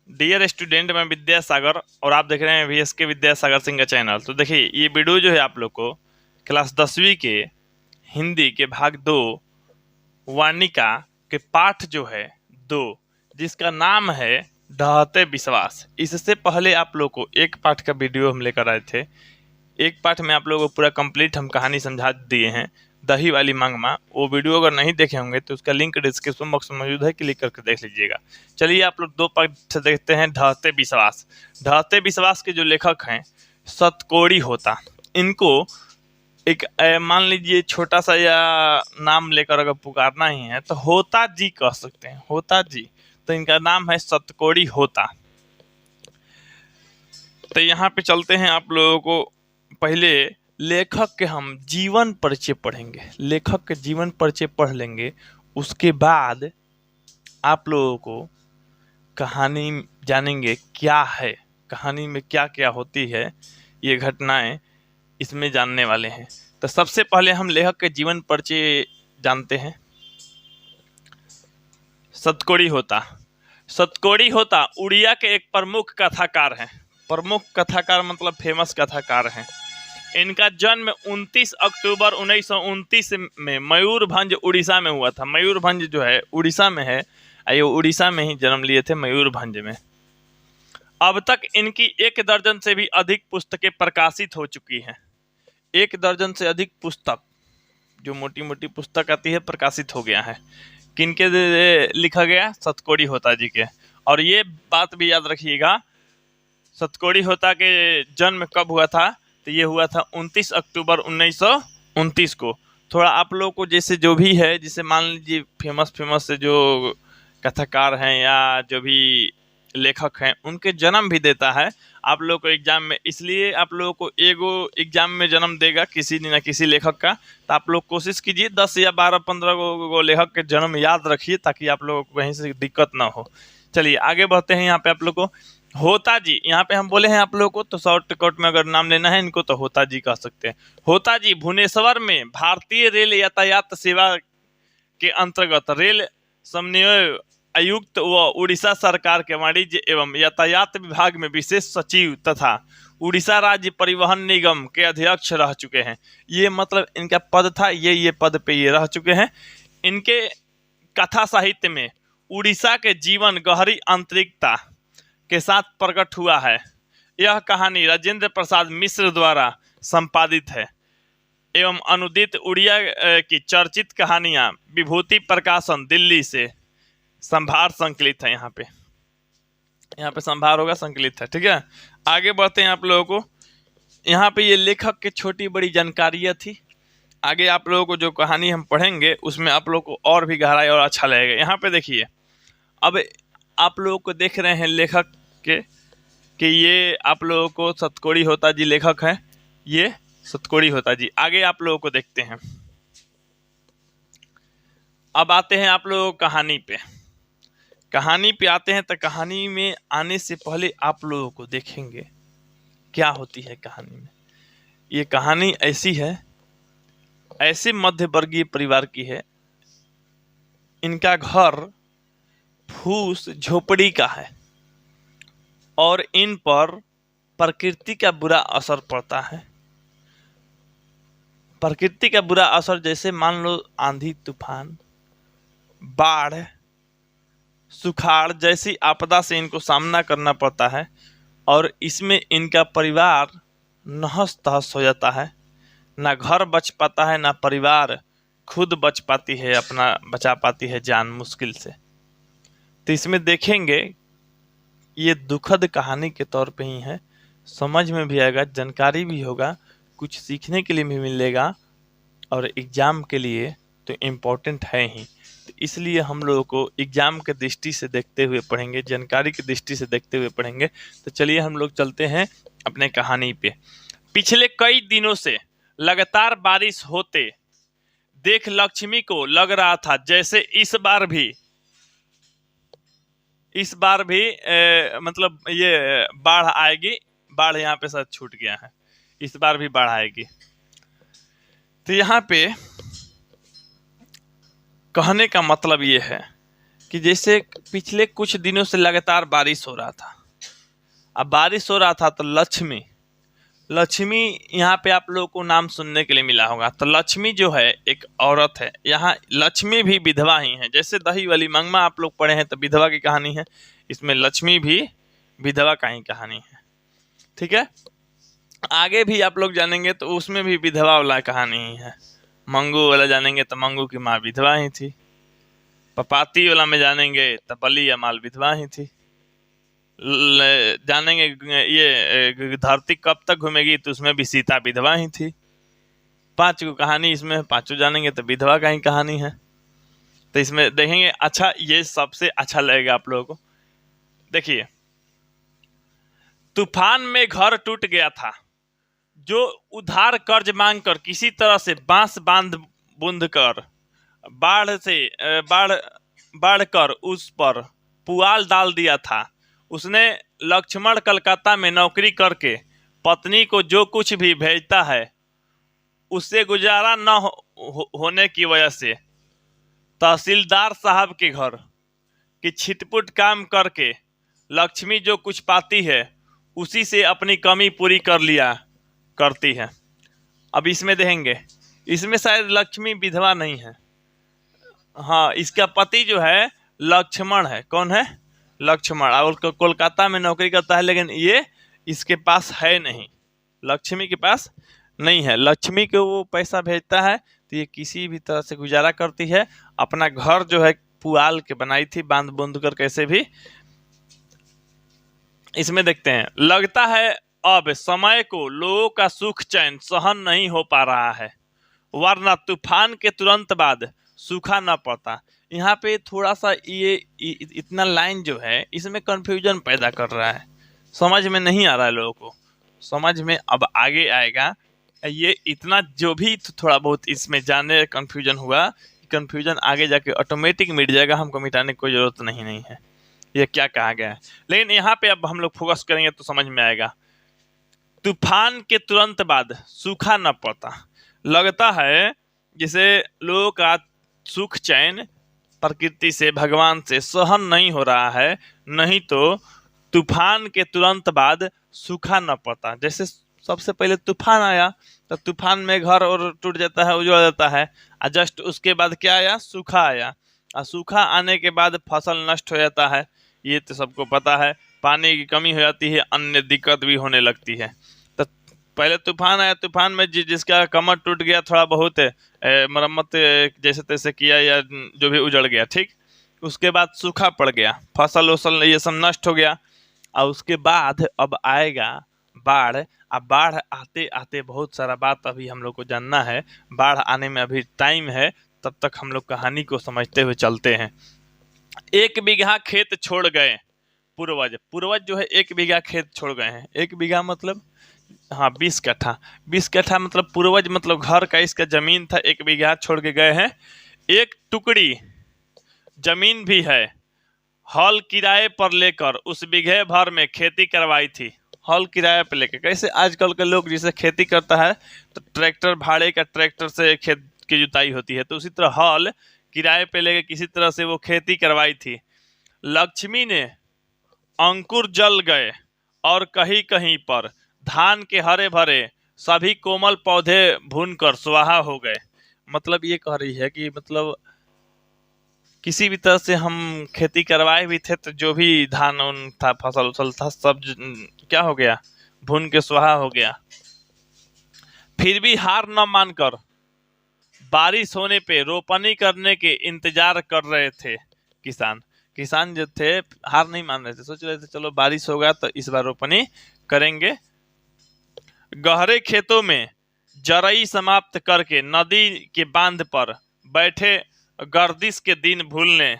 Dear student, मैं विद्यासागर और आप देख रहे हैं VSK विद्यासागर सिंह का चैनल। तो देखिए, ये वीडियो जो है आप लोग को क्लास 10वीं के हिंदी के भाग 2 वानिका के पाठ जो है 2, जिसका नाम है ढहते विश्वास। इससे पहले आप लोग को एक पाठ का वीडियो हम लेकर आए थे। एक पाठ में आप लोगों को पूरा कंप्लीट हम कहानी समझा दिए हैं, दही वाली मांगमा। वो वीडियो अगर नहीं देखे होंगे तो उसका लिंक डिस्क्रिप्शन बॉक्स में मौजूद है, क्लिक करके देख लीजिएगा। चलिए आप लोग 2 पाठ देखते हैं। ढहते विश्वास। ढहते विश्वास के जो लेखक हैं सतकोड़ी होता। इनको एक मान लीजिए छोटा सा या नाम लेकर अगर पुकारना ही है तो होता जी कह सकते हैं, होता जी। तो इनका नाम है सतकोड़ी होता। तो यहाँ पे चलते हैं, आप लोगों को पहले लेखक के हम जीवन परिचय पढ़ेंगे। लेखक के जीवन परिचय पढ़ लेंगे, उसके बाद आप लोगों को कहानी जानेंगे क्या है, कहानी में क्या क्या होती है, ये घटनाएं इसमें जानने वाले हैं। तो सबसे पहले हम लेखक के जीवन परिचय जानते हैं। सतकोड़ी होता। सतकोड़ी होता उड़िया के एक प्रमुख कथाकार हैं। प्रमुख कथाकार मतलब फेमस कथाकार हैं। इनका जन्म 29 अक्टूबर 1929 में मयूरभंज उड़ीसा में हुआ था। मयूरभंज जो है उड़ीसा में है, ये उड़ीसा में ही जन्म लिए थे, मयूरभंज में। अब तक इनकी 1 दर्जन से भी अधिक पुस्तकें प्रकाशित हो चुकी हैं। 1 दर्जन से अधिक पुस्तक, जो मोटी मोटी पुस्तक आती है, प्रकाशित हो गया है। किनके लिखा गया? सतकोड़ी होता जी के। और ये बात भी याद रखिएगा, सतकोड़ी होता के जन्म कब हुआ था? तो ये हुआ था 29 अक्टूबर 1929 को। थोड़ा आप लोग को जैसे जो भी है, जैसे मान लीजिए फेमस से जो कथाकार हैं या जो भी लेखक हैं, उनके जन्म भी देता है आप लोग को एग्जाम में। इसलिए आप लोगों को एगो एग्जाम में जन्म देगा किसी न किसी लेखक का। तो आप लोग कोशिश कीजिए 10 या 12-15 गो लेखक के जन्म याद रखिए, ताकि आप लोगों को कहीं से दिक्कत ना हो। चलिए आगे बढ़ते हैं। यहाँ पे आप लोग को होता जी, यहाँ पे हम बोले हैं आप लोगों को, तो शॉर्टकट में अगर नाम लेना है इनको तो होता जी कह सकते हैं। होता जी भुवनेश्वर में भारतीय रेल यातायात सेवा के अंतर्गत रेल समन्वय आयुक्त व उड़ीसा सरकार के वाणिज्य एवं यातायात विभाग में विशेष सचिव तथा उड़ीसा राज्य परिवहन निगम के अध्यक्ष रह चुके हैं। ये मतलब इनका पद था, ये पद पे ये रह चुके हैं। इनके कथा साहित्य में उड़ीसा के जीवन गहरी आंतरिकता के साथ प्रकट हुआ है। यह कहानी राजेंद्र प्रसाद मिश्र द्वारा संपादित है एवं अनुदित उड़िया की चर्चित कहानियां विभूति प्रकाशन दिल्ली से संभार संकलित है। यहाँ पे संभार होगा, संकलित है, ठीक है। आगे बढ़ते हैं आप लोगों को। यहाँ पे ये लेखक के छोटी बड़ी जानकारियाँ थी। आगे आप लोगों को जो कहानी हम पढ़ेंगे उसमें आप लोग को और भी गहराई और अच्छा लगेगा। यहाँ पे देखिए, अब आप लोगों को देख रहे हैं लेखक के कि ये आप लोगों को सतकोड़ी होता जी लेखक हैं, ये सतकोड़ी होता जी। आगे आप लोगों को देखते हैं। अब आते हैं आप लोगों को कहानी पे आते हैं। तो कहानी में आने से पहले आप लोगों को देखेंगे क्या होती है कहानी में। ये कहानी ऐसी है, ऐसे मध्य वर्गीय परिवार की है। इनका घर फूस झोपड़ी का है और इन पर प्रकृति का बुरा असर पड़ता है। प्रकृति का बुरा असर जैसे मान लो आंधी तूफान, बाढ़, सुखाड़ जैसी आपदा से इनको सामना करना पड़ता है। और इसमें इनका परिवार नहस तहस हो जाता है। ना घर बच पाता है, ना परिवार खुद बच पाती है, अपना बचा पाती है जान, मुश्किल से। तो इसमें देखेंगे ये दुखद कहानी के तौर पे ही है। समझ में भी आएगा, जानकारी भी होगा, कुछ सीखने के लिए भी मिलेगा और एग्ज़ाम के लिए तो इम्पोर्टेंट है ही। तो इसलिए हम लोगों को एग्ज़ाम के दृष्टि से देखते हुए पढ़ेंगे, जानकारी की दृष्टि से देखते हुए पढ़ेंगे। तो चलिए हम लोग चलते हैं अपने कहानी पे। पिछले कई दिनों से लगातार बारिश होते देख लक्ष्मी को लग रहा था जैसे इस बार भी मतलब ये बाढ़ आएगी। बाढ़ यहाँ पे शायद छूट गया है, इस बार भी बाढ़ आएगी। तो यहाँ पे कहने का मतलब ये है कि जैसे पिछले कुछ दिनों से लगातार बारिश हो रहा था। अब बारिश हो रहा था तो लक्ष्मी लक्ष्मी यहाँ पे आप लोगों को नाम सुनने के लिए मिला होगा। तो लक्ष्मी जो है एक औरत है। यहाँ लक्ष्मी भी विधवा ही है। जैसे दही वाली मंगमा आप लोग पढ़े हैं तो विधवा की कहानी है, इसमें लक्ष्मी भी विधवा का ही कहानी है। ठीक है, आगे भी आप लोग जानेंगे तो उसमें भी विधवा वाला कहानी ही है। मंगू वाला जानेंगे तो मंगू की माँ विधवा ही थी। पपाती वाला में जानेंगे तो बली या माल विधवा ही थी। जानेंगे ये धरती कब तक घूमेगी तो उसमें भी सीता विधवा ही थी। 5 को कहानी इसमें 5 जानेंगे तो विधवा का ही कहानी है। तो इसमें देखेंगे। अच्छा, ये सबसे अच्छा लगेगा आप लोगों को। देखिए, तूफान में घर टूट गया था, जो उधार कर्ज मांग कर किसी तरह से बांस बांध बूंद कर बाढ़ कर उस पर पुआल डाल दिया था। उसने लक्ष्मण कलकत्ता में नौकरी करके पत्नी को जो कुछ भी भेजता है, उससे गुजारा न होने की वजह से तहसीलदार साहब के घर की छिटपुट काम करके लक्ष्मी जो कुछ पाती है उसी से अपनी कमी पूरी कर लिया करती है। अब इसमें देखेंगे, इसमें शायद लक्ष्मी विधवा नहीं है। हाँ, इसका पति जो है लक्ष्मण है। कौन है? लक्ष्मण। और कोलकाता में नौकरी करता है, लेकिन ये इसके पास है नहीं, लक्ष्मी के पास नहीं है। लक्ष्मी को वो पैसा भेजता है तो ये किसी भी तरह से गुजारा करती है। अपना घर जो है पुआल के बनाई थी, बांध बूंद कर कैसे भी। इसमें देखते हैं, लगता है अब समय को लोगों का सुख चैन सहन नहीं हो पा रहा है, वरना तूफान के तुरंत बाद सूखा न पड़ता। यहाँ पे थोड़ा सा ये इतना लाइन जो है इसमें कंफ्यूजन पैदा कर रहा है, समझ में नहीं आ रहा है लोगों को। समझ में अब आगे आएगा। ये इतना जो भी थोड़ा बहुत इसमें जाने कंफ्यूजन हुआ, कंफ्यूजन आगे जाके ऑटोमेटिक मिट जाएगा, हमको मिटाने की कोई जरूरत नहीं है। ये क्या कहा गया है, लेकिन यहाँ पे अब हम लोग फोकस करेंगे तो समझ में आएगा। तूफान के तुरंत बाद सूखा न पड़ता। लगता है जैसे लोगों का सुख चैन प्रकृति से, भगवान से सहन नहीं हो रहा है, नहीं तो तूफान के तुरंत बाद सूखा न पड़ता। जैसे सबसे पहले तूफान आया तो तूफान में घर और टूट जाता है, उजड़ जाता है, और जस्ट उसके बाद क्या आया? सूखा आया। और सूखा आने के बाद फसल नष्ट हो जाता है, ये तो सबको पता है। पानी की कमी हो जाती है, अन्य दिक्कत भी होने लगती है। तो पहले तूफान आया, तूफान में जिसका कमर टूट गया, थोड़ा बहुत मरम्मत जैसे तैसे किया या जो भी उजड़ गया, ठीक। उसके बाद सूखा पड़ गया, फसल वसल ये सब नष्ट हो गया। और उसके बाद अब आएगा बाढ़। अब बाढ़ आते आते बहुत सारा बात अभी हम लोग को जानना है। बाढ़ आने में अभी टाइम है, तब तक हम लोग कहानी को समझते हुए चलते हैं। 1 बीघा खेत छोड़ गए पूर्वज जो है 1 बीघा खेत छोड़ गए हैं। 1 बीघा मतलब हाँ 20 कट्ठा। 20 कट्ठा मतलब पूर्वज मतलब घर का इसका जमीन था, 1 बीघा छोड़ के गए हैं। 1 टुकड़ी जमीन भी है, हल किराए पर लेकर उस बीघे भर में खेती करवाई थी। हल किराए पर लेकर, कैसे आजकल के लोग जैसे खेती करता है तो ट्रैक्टर भाड़े का, ट्रैक्टर से खेत की जुताई होती है, तो उसी तरह हल किराए पे लेकर किसी तरह से वो खेती करवाई थी। लक्ष्मी ने अंकुर जल गए और कहीं कहीं पर धान के हरे भरे सभी कोमल पौधे भूनकर स्वाहा हो गए। मतलब ये कह रही है कि मतलब किसी भी तरह से हम खेती करवाए भी थे तो जो भी धान उन था, फसल उसल था, सब क्या हो गया? भून के स्वाहा हो गया। फिर भी हार न मानकर बारिश होने पे रोपनी करने के इंतजार कर रहे थे किसान जो थे, हार नहीं मान रहे थे, सोच रहे थे चलो बारिश होगा तो इस बार रोपनी करेंगे। गहरे खेतों में जरई समाप्त करके नदी के बांध पर बैठे गर्दिश के दिन भूलने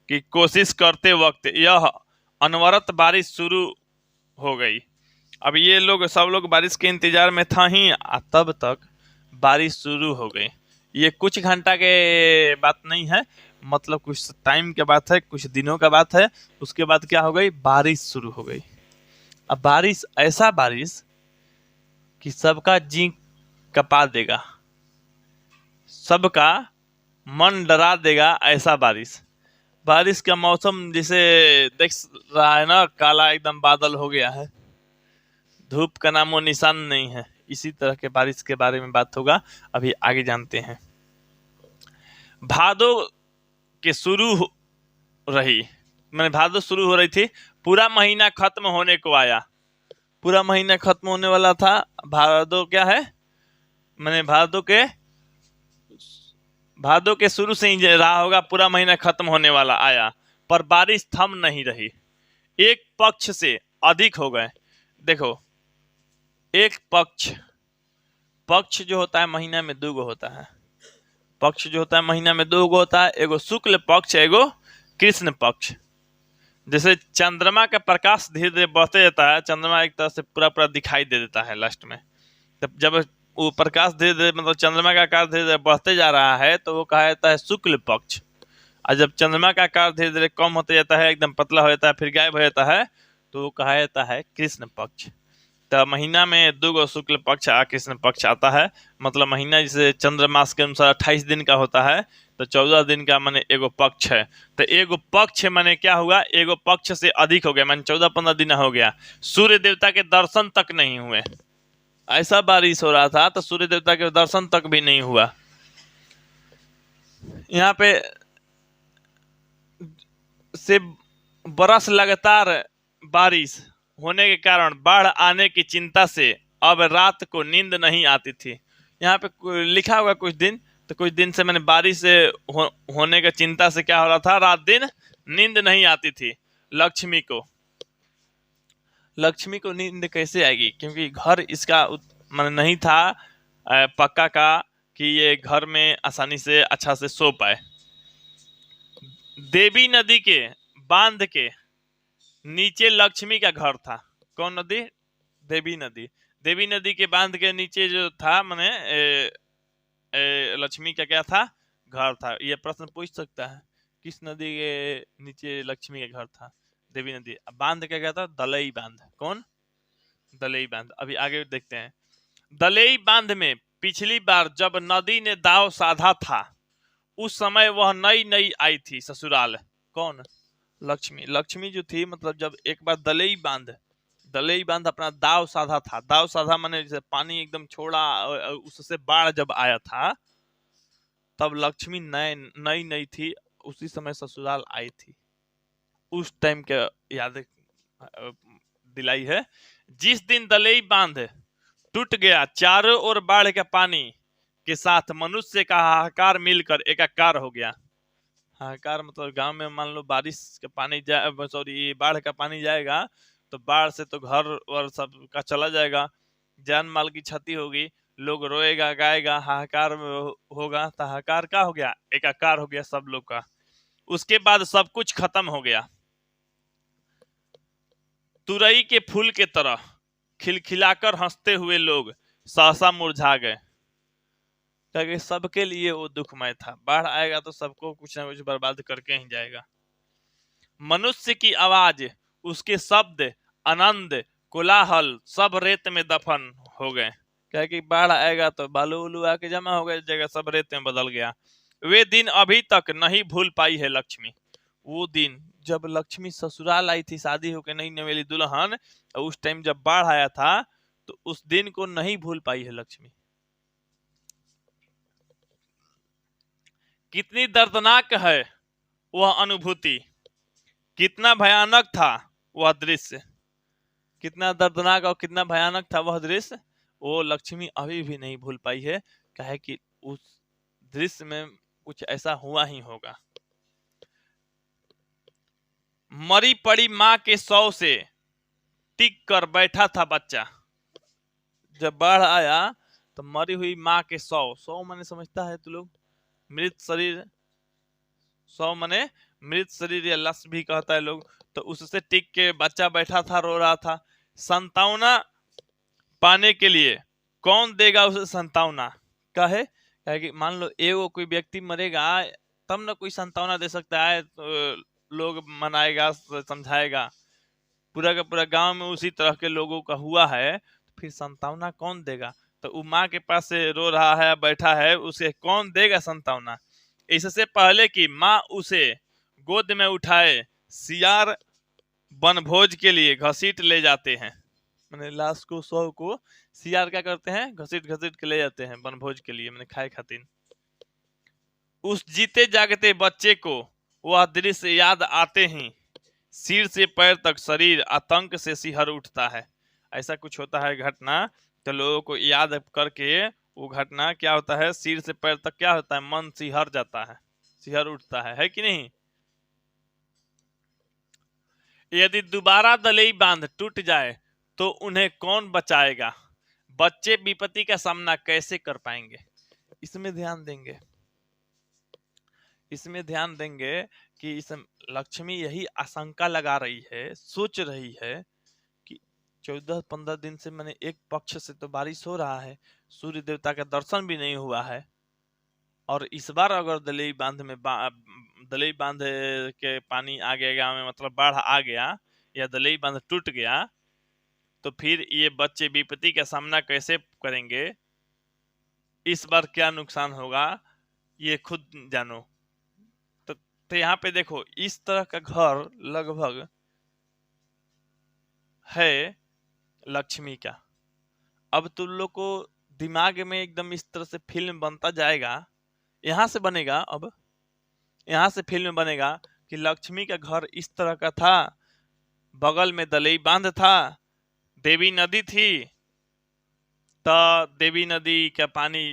की कोशिश करते वक्त यह अनवरत बारिश शुरू हो गई। अब ये लोग सब लोग बारिश के इंतजार में था ही, तब तक बारिश शुरू हो गई। ये कुछ घंटा के बात नहीं है, मतलब कुछ टाइम के बात है, कुछ दिनों का बात है। उसके बाद क्या हो गई? बारिश शुरू हो गई। अब बारिश ऐसा बारिश कि सबका जी कपा देगा, सबका मन डरा देगा, ऐसा बारिश। बारिश का मौसम जिसे देख रहा है ना, काला एकदम बादल हो गया है, धूप का नामो निशान नहीं है। इसी तरह के बारिश के बारे में बात होगा, अभी आगे जानते हैं। भादो के रही मैंने भादो शुरू हो रही थी, पूरा महीना खत्म होने को आया। पूरा महीना खत्म होने वाला था। भादो क्या है, मैंने भादो के शुरू से ही रहा होगा, पूरा महीना खत्म होने वाला आया, पर बारिश थम नहीं रही। एक पक्ष से अधिक हो गए। देखो, एक पक्ष जो होता है महीना में दो गो होता है। पक्ष जो होता है महीना में दो गो होता है, एगो शुक्ल पक्ष, एगो कृष्ण पक्ष। जैसे चंद्रमा का प्रकाश धीरे धीरे बढ़ते जाता है, चंद्रमा एक तरह से पूरा पूरा दिखाई दे देता है लास्ट में। तब जब वो प्रकाश धीरे धीरे, मतलब चंद्रमा का आकार धीरे धीरे बढ़ते जा रहा है, तो वो कहा जाता है शुक्ल पक्ष। और जब चंद्रमा का आकार धीरे धीरे कम होते जाता है, एकदम पतला हो जाता है, फिर गायब हो जाता है, तो वो कहा जाता है कृष्ण पक्ष। तो महीना में दो गो शुक्ल पक्ष आ कृष्ण पक्ष आता है। मतलब महीना जैसे चंद्रमास के अनुसार 28 दिन का होता है, तो 14 दिन का माने एगो पक्ष है। तो एगो पक्ष माने क्या हुआ, एगो पक्ष से अधिक हो गया, माने 14-15 दिन हो गया। सूर्य देवता के दर्शन तक नहीं हुए। ऐसा बारिश हो रहा था तो सूर्य देवता के दर्शन तक भी नहीं हुआ। यहाँ पे से बरस लगातार बारिश होने के कारण बाढ़ आने की चिंता से अब रात को नींद नहीं आती थी। यहाँ पे लिखा हुआ कुछ दिन, तो कुछ दिन से मैंने बारिश से होने की चिंता से क्या हो रहा था, रात दिन नींद नहीं आती थी। लक्ष्मी को नींद कैसे आएगी, क्योंकि घर इसका मन नहीं था पक्का का कि ये घर में आसानी से अच्छा से सो पाए। देवी नदी के बांध के नीचे लक्ष्मी का घर था। कौन नदी? देवी नदी। देवी नदी के बांध के नीचे जो था, माने लक्ष्मी का क्या था, घर था। ये प्रश्न पूछ सकता है, किस नदी के नीचे लक्ष्मी का घर था? देवी नदी। बांध क्या था? दलई बांध। कौन? दलई बांध। अभी आगे देखते हैं। दलई बांध में पिछली बार जब नदी ने दाव साधा था, उस समय वह नई नई आई थी ससुराल। कौन? लक्ष्मी। लक्ष्मी जो थी, मतलब जब एक बार दलई बांध अपना दाव साधा था। दाव साधा माने जैसे पानी एकदम छोड़ा, उससे बाढ़ जब आया था, तब लक्ष्मी नई नई थी, उसी समय ससुराल आई थी। उस टाइम के याद दिलाई है। जिस दिन दलई बांध टूट गया, चारों ओर बाढ़ का पानी के साथ मनुष्य का हाहाकार मिलकर एकाकार हो गया। हाहाकार मतलब गांव में मान लो बारिश का पानी बाढ़ का पानी जाएगा, तो बाढ़ से तो घर और सब का चला जाएगा, जान माल की क्षति होगी, लोग रोएगा गाएगा, हाहाकार होगा। तो हाहाकार क्या हो गया? एकाकार हो गया सब लोग का। उसके बाद सब कुछ खत्म हो गया। तुरई के फूल के तरह खिलखिलाकर हंसते हुए लोग सहसा मुरझा गए, क्योंकि सबके लिए वो दुखमय था। बाढ़ आएगा तो सबको कुछ ना कुछ बर्बाद करके ही जाएगा। मनुष्य की आवाज, उसके शब्द, आनंद, कोलाहल सब रेत में दफन हो गए। क्या कि बाढ़ आएगा तो बालू उलू आके जमा हो गए, जगह सब रेत में बदल गया। वे दिन अभी तक नहीं भूल पाई है लक्ष्मी। वो दिन जब लक्ष्मी ससुराल आई थी, शादी होकर नई नवेली दुल्हन, उस टाइम जब बाढ़ आया था, तो उस दिन को नहीं भूल पाई है लक्ष्मी। कितनी दर्दनाक है वह अनुभूति, कितना भयानक था वह दृश्य। कितना दर्दनाक और कितना भयानक था वह दृश्य, वो लक्ष्मी अभी भी नहीं भूल पाई है। कहे कि उस दृश्य में कुछ ऐसा हुआ ही होगा। मरी पड़ी माँ के शव से टिक कर बैठा था बच्चा। जब बाढ़ आया तो मरी हुई माँ के शव माने समझता है तू लोग? मृत शरीर। शव माने मृत शरीर या लाश भी कहता है लोग। तो उससे टिक के बच्चा बैठा था, रो रहा था। संतावना पाने के लिए कौन देगा उसे संतावना? कहे कि मान लो एगो कोई व्यक्ति मरेगा, तब ना कोई संतावना दे सकता है, तो लोग मनाएगा, समझाएगा। पूरा का पूरा गांव में उसी तरह के लोगों का हुआ है, तो फिर संतावना कौन देगा? तो वो माँ के पास से रो रहा है, बैठा है, उसे कौन देगा संतावना? इससे पहले कि माँ उसे गोद में उठाए सियार वनभोज के लिए घसीट ले जाते हैं। मैंने लाश को, शव को सियार क्या करते हैं, घसीट घसीट के ले जाते हैं वनभोज के लिए, मैंने खाए खातिर। उस जीते जागते बच्चे को वह दृश्य याद आते ही सिर से पैर तक शरीर आतंक से सिहर उठता है। ऐसा कुछ होता है घटना, तो लोगों को याद करके वो घटना क्या होता है, सिर से पैर तक क्या होता है, मन सिहर जाता है, सिहर उठता है कि नहीं। यदि दोबारा दलई बांध टूट जाए तो उन्हें कौन बचाएगा, बच्चे विपत्ति का सामना कैसे कर पाएंगे। इसमें ध्यान देंगे, इसमें ध्यान देंगे कि इस लक्ष्मी यही आशंका लगा रही है, सोच रही है कि 14-15 दिन से मैंने एक पक्ष से तो बारिश हो रहा है, सूर्य देवता का दर्शन भी नहीं हुआ है, और इस बार अगर दलई बांध में दलई बांध के पानी आ गया गाँव में, मतलब बाढ़ आ गया या दलई बांध टूट गया, तो फिर ये बच्चे विपत्ति का सामना कैसे करेंगे, इस बार क्या नुकसान होगा ये खुद जानो। तो यहाँ पे देखो इस तरह का घर लगभग है लक्ष्मी का। अब तुम लोग को दिमाग में एकदम इस तरह से फिल्म बनता जाएगा, यहाँ से बनेगा, अब यहाँ से फिल्म बनेगा कि लक्ष्मी का घर इस तरह का था, बगल में दलई बांध था, देवी नदी थी, तो देवी नदी का पानी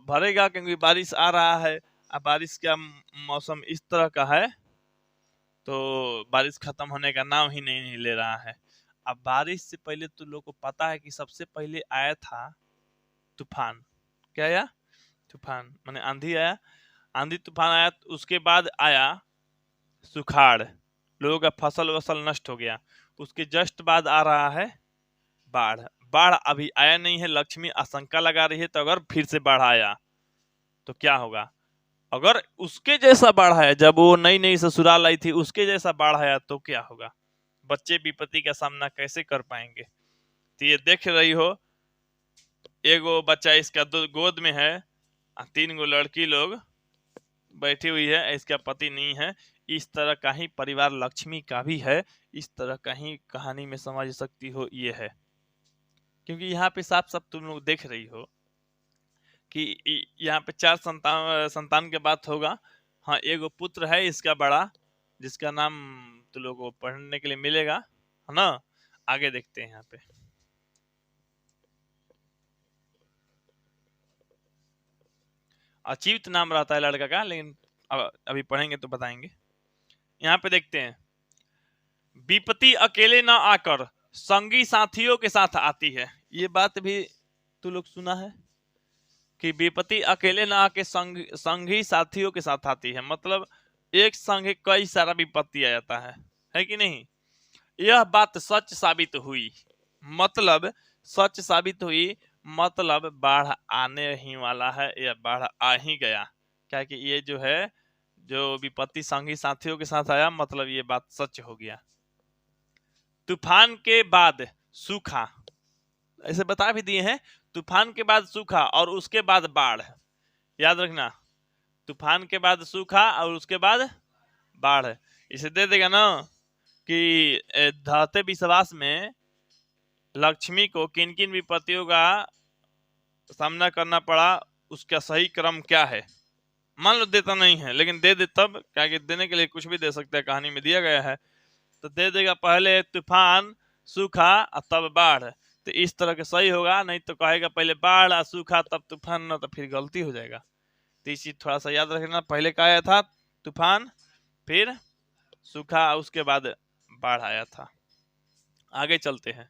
भरेगा क्योंकि बारिश आ रहा है। अब बारिश का मौसम इस तरह का है तो बारिश खत्म होने का नाम ही नहीं ले रहा है। अब बारिश से पहले तो लोग को पता है कि सबसे पहले आया था तूफान। क्या आया? तूफान, माने आंधी आया, आंधी तूफान आया, उसके बाद आया सुखाड़, लोगों का फसल वसल नष्ट हो गया। उसके जस्ट बाद आ रहा है बाढ़। बाढ़ अभी आया नहीं है, लक्ष्मी आशंका लगा रही है, तो अगर फिर से बाढ़ आया तो क्या होगा। अगर उसके जैसा बाढ़ आया, जब वो नई नई ससुराल आई थी उसके जैसा बाढ़ आया तो क्या होगा, बच्चे विपत्ति का सामना कैसे कर पाएंगे। तो ये देख रही हो, एगो बच्चा इसका गोद में है, 3 गो लड़की लोग बैठी हुई है, इसका पति नहीं है। इस तरह का ही परिवार लक्ष्मी का भी है, इस तरह का ही कहानी में समझ सकती हो ये है। क्योंकि यहाँ पे साफ साफ तुम लोग देख रही हो कि यहाँ पे 4 संतान के बात होगा। हाँ, एगो पुत्र है इसका बड़ा, जिसका नाम तुम लोग को पढ़ने के लिए मिलेगा, है ना। आगे देखते हैं यहाँ पे। अच्युत नाम रहता है लड़का का, लेकिन अभी पढ़ेंगे तो बताएंगे। यहाँ पे देखते हैं, विपत्ति अकेले ना आकर संगी साथियों के साथ आती है। ये बात भी तू लोग सुना है कि विपत्ति अकेले ना आके संगी साथियों के साथ आती है, मतलब एक संग कई सारा विपत्ति आ जाता है कि नहीं। यह बात सच साबित हुई, मतलब सच साबित हुई, मतलब बाढ़ आने ही वाला है, या बाढ़ आ ही गया। क्या कि ये जो है, जो विपत्ति संगी साथियों के साथ आया, मतलब ये बात सच हो गया। तूफान के बाद सूखा, ऐसे बता भी दिए हैं, तूफान के बाद सूखा और उसके बाद बाढ़। याद रखना, तूफान के बाद सूखा और उसके बाद बाढ़। इसे दे देगा ना कि धरते विश्वास में लक्ष्मी को किन किन विपत्तियों का सामना करना पड़ा, उसका सही क्रम क्या है। मान लो देता नहीं है, लेकिन दे दे तब, क्या कि देने के लिए कुछ भी दे सकता है, कहानी में दिया गया है। तो दे देगा पहले तूफान, सूखा और तब बाढ़, तो इस तरह के सही होगा। नहीं तो कहेगा पहले बाढ़ और सूखा तब तूफान, ना तो फिर गलती हो जाएगा। तो इस चीज थोड़ा सा याद रखना, पहले क्या आया था तूफान, फिर सूखा, उसके बाद बाढ़ आया था। आगे चलते हैं।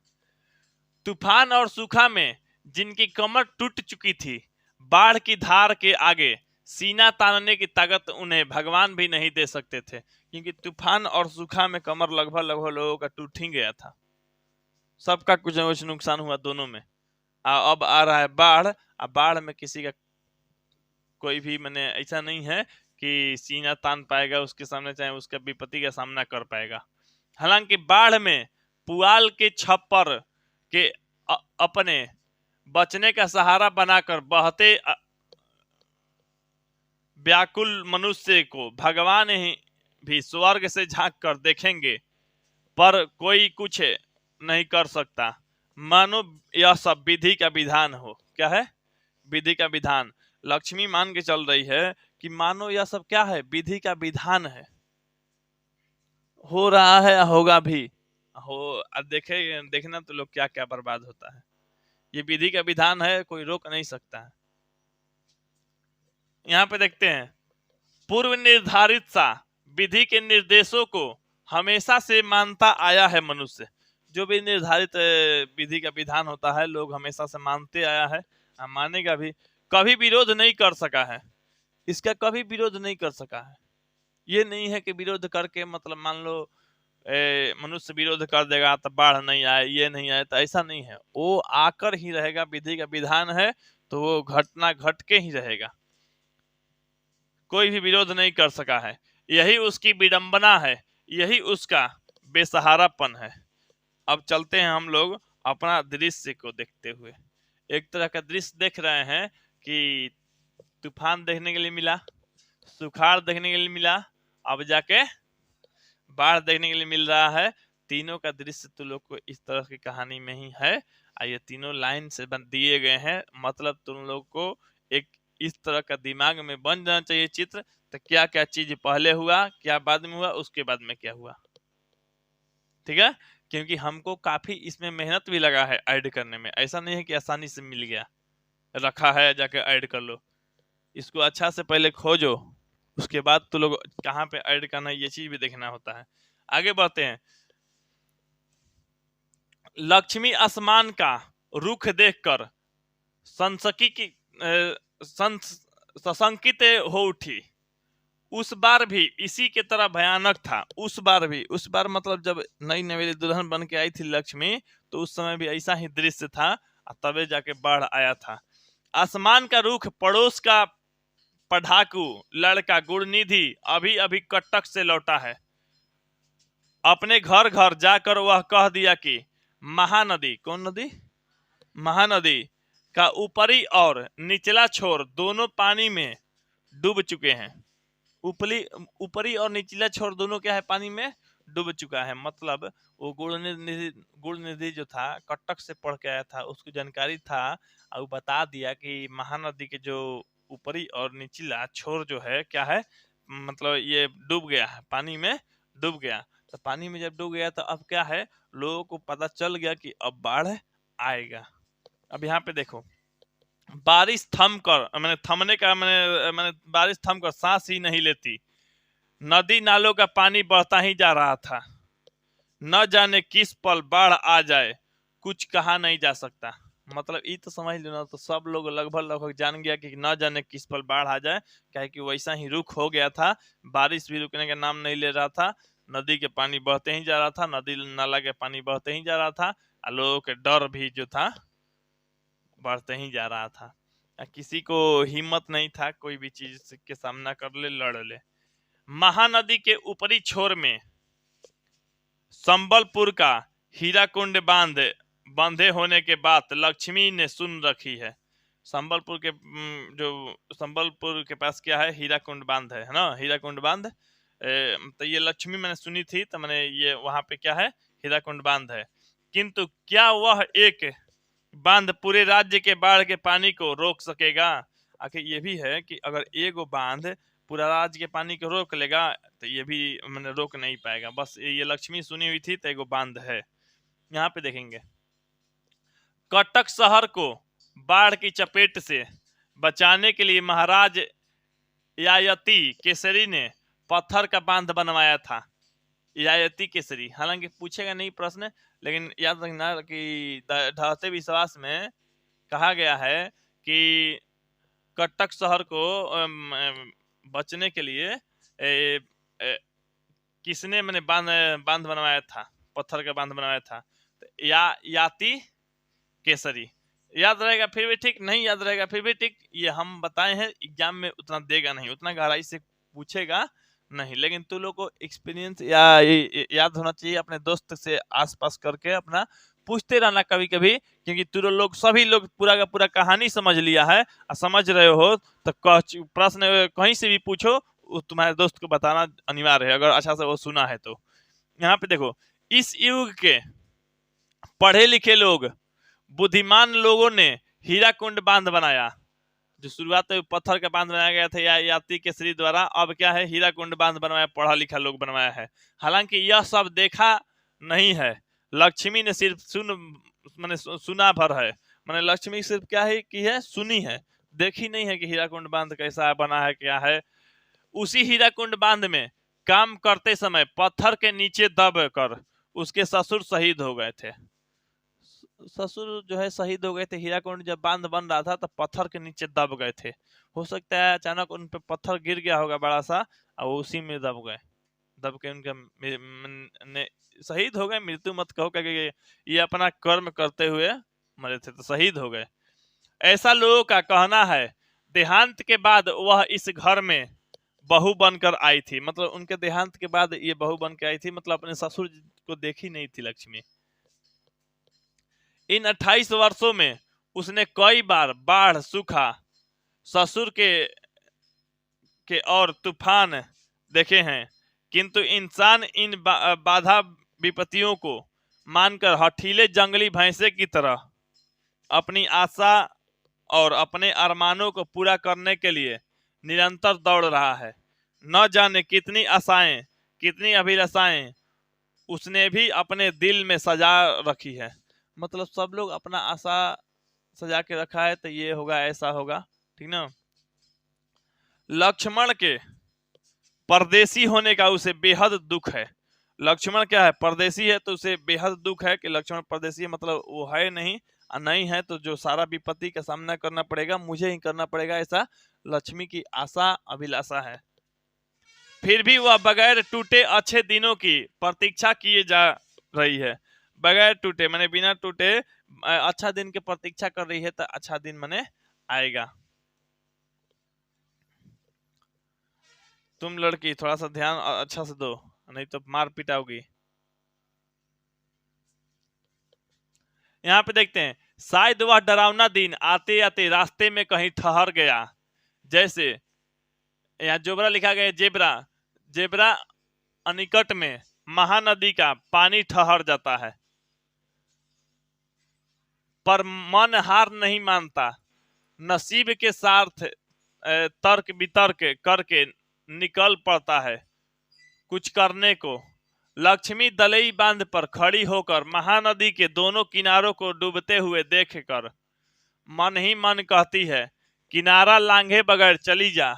तूफान और सूखा में जिनकी कमर टूट चुकी थी, बाढ़ की धार के आगे सीना तानने की ताकत उन्हें भगवान भी नहीं दे सकते थे, क्योंकि तूफान और सूखा में कमर लगभग लोगों का टूट ही गया था, सबका कुछ न कुछ नुकसान हुआ दोनों में। अब आ रहा है बाढ़। अब बाढ़ में किसी का कोई भी मैंने ऐसा नहीं है कि सीना तान पाएगा उसके सामने, चाहे उसका विपत्ति का सामना कर पाएगा। हालांकि बाढ़ में पुआल के छप्पर के अपने बचने का सहारा बनाकर बहते व्याकुल मनुष्य को भगवान ही भी स्वर्ग से झांक कर देखेंगे, पर कोई कुछ नहीं कर सकता, मानो यह सब विधि का विधान हो। क्या है? विधि का विधान। लक्ष्मी मान के चल रही है कि मानो यह सब क्या है? विधि का विधान है, हो रहा है, होगा भी। हो अब देखना तो लोग क्या क्या बर्बाद होता है। ये विधि का विधान है, कोई रोक नहीं सकता है। यहाँ पे देखते हैं, पूर्व निर्धारित सा विधि के निर्देशों को हमेशा से मानता आया है मनुष्य। जो भी निर्धारित विधि का विधान होता है, लोग हमेशा से मानते आया है, मानेगा भी। कभी विरोध नहीं कर सका है, इसका कभी विरोध नहीं कर सका है। ये नहीं है कि विरोध करके मतलब मान लो मनुष्य विरोध कर देगा तो बाढ़ नहीं आए, ये नहीं आए, तो ऐसा नहीं है। वो आकर ही रहेगा, विधि का विधान है तो वो घटना घट के ही रहेगा, कोई भी विरोध नहीं कर सका है। यही उसकी विडंबना है, यही उसका बेसहारापन है। अब चलते हैं हम लोग अपना दृश्य को देखते हुए। एक तरह का दृश्य देख रहे हैं कि तूफान देखने के लिए मिला, सुखाड़ देखने के लिए मिला, अब जाके बाढ़ देखने के लिए मिल रहा है। तीनों का दृश्य तो लोग को इस तरह की कहानी में ही है। ये तीनों लाइन से दिए गए हैं, मतलब तुम लोग को एक इस तरह का दिमाग में बन जाना चाहिए चित्र, तो क्या क्या चीज पहले हुआ, क्या बाद में हुआ, उसके बाद में क्या हुआ। ठीक है, क्योंकि हमको काफी इसमें मेहनत भी लगा है ऐड करने में। ऐसा नहीं है कि आसानी से मिल गया, रखा है जाके ऐड कर लो। इसको अच्छा से पहले खोजो, उसके बाद तो लोग कहाँ पे ऐड करना है, ये चीज भी देखना होता है। आगे बढ़ते हैं। लक्ष्मी आसमान का रुख देखकर सशंकित हो उठी। उस बार भी इसी के तरह भयानक था। उस बार मतलब जब नई नवेली दुल्हन बन के आई थी लक्ष्मी, तो उस समय भी ऐसा ही दृश्य था, तबे जाके बाढ़ आया था। आसमान का रुख पड़ोस का पढ़ाकू लड़का गुणनिधि अभी अभी कटक से लौटा है। अपने घर घर जाकर वह कह दिया कि महानदी, कौन नदी? महानदी का ऊपरी और निचला छोर दोनों पानी में डूब चुके हैं। ऊपरी और निचला छोर दोनों क्या है? पानी में डूब चुका है। मतलब वो गुणनिधि जो था, कटक से पढ़ के आया था, उसको जानकारी था, और बता दिया कि महानदी के जो ऊपरी और निचला छोर जो है क्या है, मतलब ये डूब गया है, पानी में डूब गया। तो पानी में जब डूब गया तो अब क्या है, लोगों को पता चल गया कि अब बाढ़ आएगा। अब यहाँ पे देखो, बारिश थमकर, मैंने थमने का मैंने बारिश थमकर सांस ही नहीं लेती। नदी नालों का पानी बढ़ता ही जा रहा था। न जाने किस पल बाढ़ आ जाए, कुछ कहा नहीं जा सकता। मतलब ये तो समझ लो ना, तो सब लोग लगभग जान गया कि न जाने किस पल बाढ़ आ जाए, क्या कि वैसा ही रुख हो गया था। बारिश भी रुकने का नाम नहीं ले रहा था, नदी के पानी बहते ही जा रहा था, नदी नाला के पानी बहते ही जा रहा था, और लोगों के डर भी जो था बढ़ते ही जा रहा था। किसी को हिम्मत नहीं था कोई भी चीज के सामना कर ले, लड़ ले। महानदी के ऊपरी छोर में संबलपुर का हीराकुंड बांध बंधे होने के बाद लक्ष्मी ने सुन रखी है। संबलपुर के जो संबलपुर के पास क्या है, हीराकुंड बांध है ना, हीराकुंड बांध। तो ये लक्ष्मी मैंने सुनी थी, तो मैंने ये वहां पे क्या है, हीराकुंड बांध है। किंतु क्या वह एक बांध पूरे राज्य के बाढ़ के पानी को रोक सकेगा? आखिर ये भी है कि अगर एगो बांध पूरा राज्य के पानी को रोक लेगा, तो ये भी मैंने रोक नहीं पाएगा। बस ये लक्ष्मी सुनी हुई थी, तो एगो बांध है। यहाँ पे देखेंगे, कटक शहर को बाढ़ की चपेट से बचाने के लिए महाराज ययाति केसरी ने पत्थर का बांध बनवाया था। ययाति केसरी, हालांकि पूछेगा नहीं प्रश्न, लेकिन याद रखना कि ढहते विश्वास में कहा गया है कि कटक शहर को बचने के लिए किसने मैंने बांध बनवाया था, पत्थर का बांध बनवाया था। तो याति केसरी याद रहेगा फिर भी ठीक, नहीं याद रहेगा फिर भी ठीक। ये हम बताए हैं, एग्जाम में उतना देगा नहीं, उतना गहराई से पूछेगा नहीं, लेकिन तू लोग को एक्सपीरियंस या याद होना चाहिए। अपने दोस्त से आसपास करके अपना पूछते रहना कभी कभी, क्योंकि तू लोग सभी लोग पूरा का पूरा कहानी समझ लिया है और समझ रहे हो, तो प्रश्न कहीं से भी पूछो, तुम्हारे दोस्त को बताना अनिवार्य है, अगर अच्छा से वो सुना है तो। यहाँ पे देखो, इस युग के पढ़े लिखे लोग, बुद्धिमान लोगों ने हीराकुंड बांध बनाया। जो शुरुआत में पत्थर का बांध बनाया गया था या यात्री के श्री द्वारा, अब क्या है, हीराकुंड बांध बनवाया, पढ़ा लिखा लोग बनवाया है। हालांकि यह सब देखा नहीं है, लक्ष्मी ने सिर्फ मैंने सुना भर है। मैंने लक्ष्मी सिर्फ क्या है कि है, सुनी है, देखी नहीं है कि हीराकुंड बांध कैसा बना है, क्या है। उसी हीराकुंड बांध में काम करते समय पत्थर के नीचे दब कर उसके ससुर शहीद हो गए थे। ससुर जो है शहीद हो गए थे। हीराकुंड जब बांध बन रहा था तब पत्थर के नीचे दब गए थे। हो सकता है अचानक उन पे पत्थर गिर गया होगा बड़ा सा, और वो उसी में दब गए, दब के उनका ने शहीद हो गए। मृत्यु मत कहो, क्योंकि ये अपना कर्म करते हुए मरे थे तो शहीद हो गए। ऐसा लोगों का कहना है। देहांत के बाद वह इस घर में बहू बनकर आई थी। मतलब उनके देहांत के बाद ये बहू बन के आई थी, मतलब अपने ससुर को देखी नहीं थी लक्ष्मी। इन 28 वर्षों में उसने कई बार बाढ़, सूखा, ससुर के और तूफान देखे हैं, किंतु इंसान इन बाधा विपत्तियों को मानकर हठीले जंगली भैंसे की तरह अपनी आशा और अपने अरमानों को पूरा करने के लिए निरंतर दौड़ रहा है। न जाने कितनी आशाएं, कितनी अभिलाषाएं उसने भी अपने दिल में सजा रखी है। मतलब सब लोग अपना आशा सजा के रखा है, तो ये होगा, ऐसा होगा, ठीक ना। लक्ष्मण के परदेसी होने का उसे बेहद दुख है। लक्ष्मण क्या है, परदेसी है, तो उसे बेहद दुख है कि लक्ष्मण परदेसी है, मतलब वो है नहीं, नहीं है तो जो सारा विपत्ति का सामना करना पड़ेगा मुझे ही करना पड़ेगा, ऐसा लक्ष्मी की आशा अभिलाषा है। फिर भी वह बगैर टूटे अच्छे दिनों की प्रतीक्षा किए जा रही है। बगैर टूटे माने बिना टूटे अच्छा दिन की प्रतीक्षा कर रही है, तो अच्छा दिन माने आएगा। तुम लड़की थोड़ा सा ध्यान अच्छा से दो, नहीं तो मार पिटाओगी। यहाँ पे देखते हैं, शायद वह डरावना दिन आते आते रास्ते में कहीं ठहर गया। जैसे यहाँ जोबरा लिखा गया, जेबरा, जेबरा अनिकट में महानदी का पानी ठहर जाता है, पर मन हार नहीं मानता। नसीब के साथ तर्क वितर्क करके निकल पड़ता है कुछ करने को। लक्ष्मी दलई बांध पर खड़ी होकर महानदी के दोनों किनारों को डूबते हुए देखकर मन ही मन कहती है, किनारा लांघे बगैर चली जा,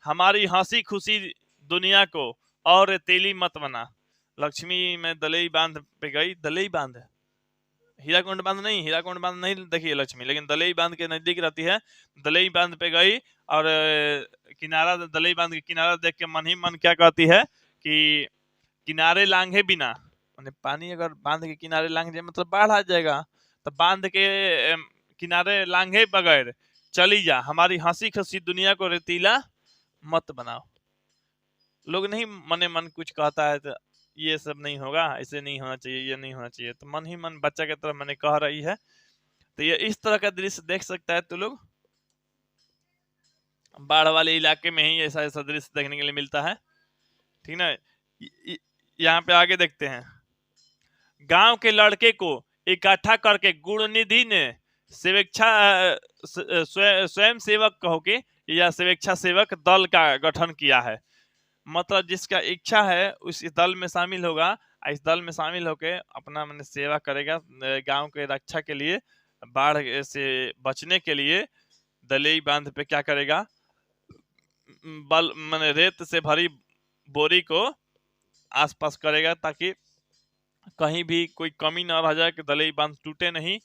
हमारी हंसी खुशी दुनिया को और रेतीली मत बना। लक्ष्मी में दलई बांध पे गई, दलई बांध, हीराकुंड बांध नहीं, हीराकुंड बांध नहीं देखी है लक्ष्मी, लेकिन दलई बांध के नजदीक रहती है। दलई बांध पे गई और किनारा, दलई बांध के किनारा देख के मन ही मन क्या कहती है कि किनारे लांघे बिना, माने पानी अगर बांध के किनारे लांघ जाए मतलब बाढ़ आ जाएगा, तो बांध के किनारे लांघे बगैर चली जा, हमारी हंसी खुशी दुनिया को रेतीला मत बनाओ। लोग नहीं मने मन कुछ कहता है तो ये सब नहीं होगा, ऐसे नहीं होना चाहिए, ये नहीं होना चाहिए, तो मन ही मन बच्चा की तरह मैंने कह रही है। तो ये इस तरह का दृश्य देख सकता है तो लोग, बाढ़ वाले इलाके में ही ऐसा ऐसा दृश्य देखने के लिए मिलता है, ठीक ना। यहाँ पे आगे देखते हैं, गांव के लड़के को इकट्ठा करके गुण निधि ने स्वेच्छा स्वयं सेवक कहो के या स्वेच्छा सेवक दल का गठन किया है। मतलब जिसका इच्छा है उस दल में शामिल होगा, इस दल में शामिल होके अपना मैंने सेवा करेगा गांव के रक्षा के लिए, बाढ़ से बचने के लिए। दलई बांध पे क्या करेगा, बल मैंने रेत से भरी बोरी को आसपास करेगा ताकि कहीं भी कोई कमी ना रह जाए कि दलई बांध टूटे नहीं।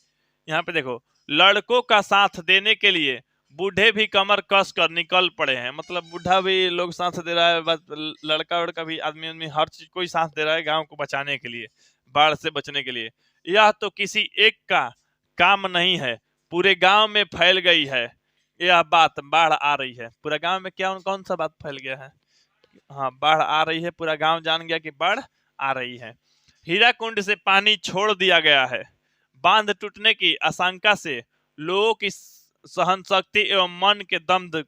यहाँ पे देखो, लड़कों का साथ देने के लिए बूढ़े भी कमर कस कर निकल पड़े हैं। मतलब बूढ़ा भी लोग साथ दे रहा है, लड़का वड़का भी, आदमी हर चीज कोई साथ दे रहा है गांव को बचाने के लिए, बाढ़ से बचने के लिए। यह तो किसी एक का काम नहीं है, पूरे गांव में फैल गई है यह बात, बाढ़ आ रही है। पूरा गांव में क्या कौन सा बात फैल गया है, हाँ बाढ़ आ रही है, पूरा गांव जान गया कि बाढ़ आ रही है। हीराकुंड से पानी छोड़ दिया गया है। बांध टूटने की आशंका से लोगों की सहन शक्ति एवं मन के दम्भ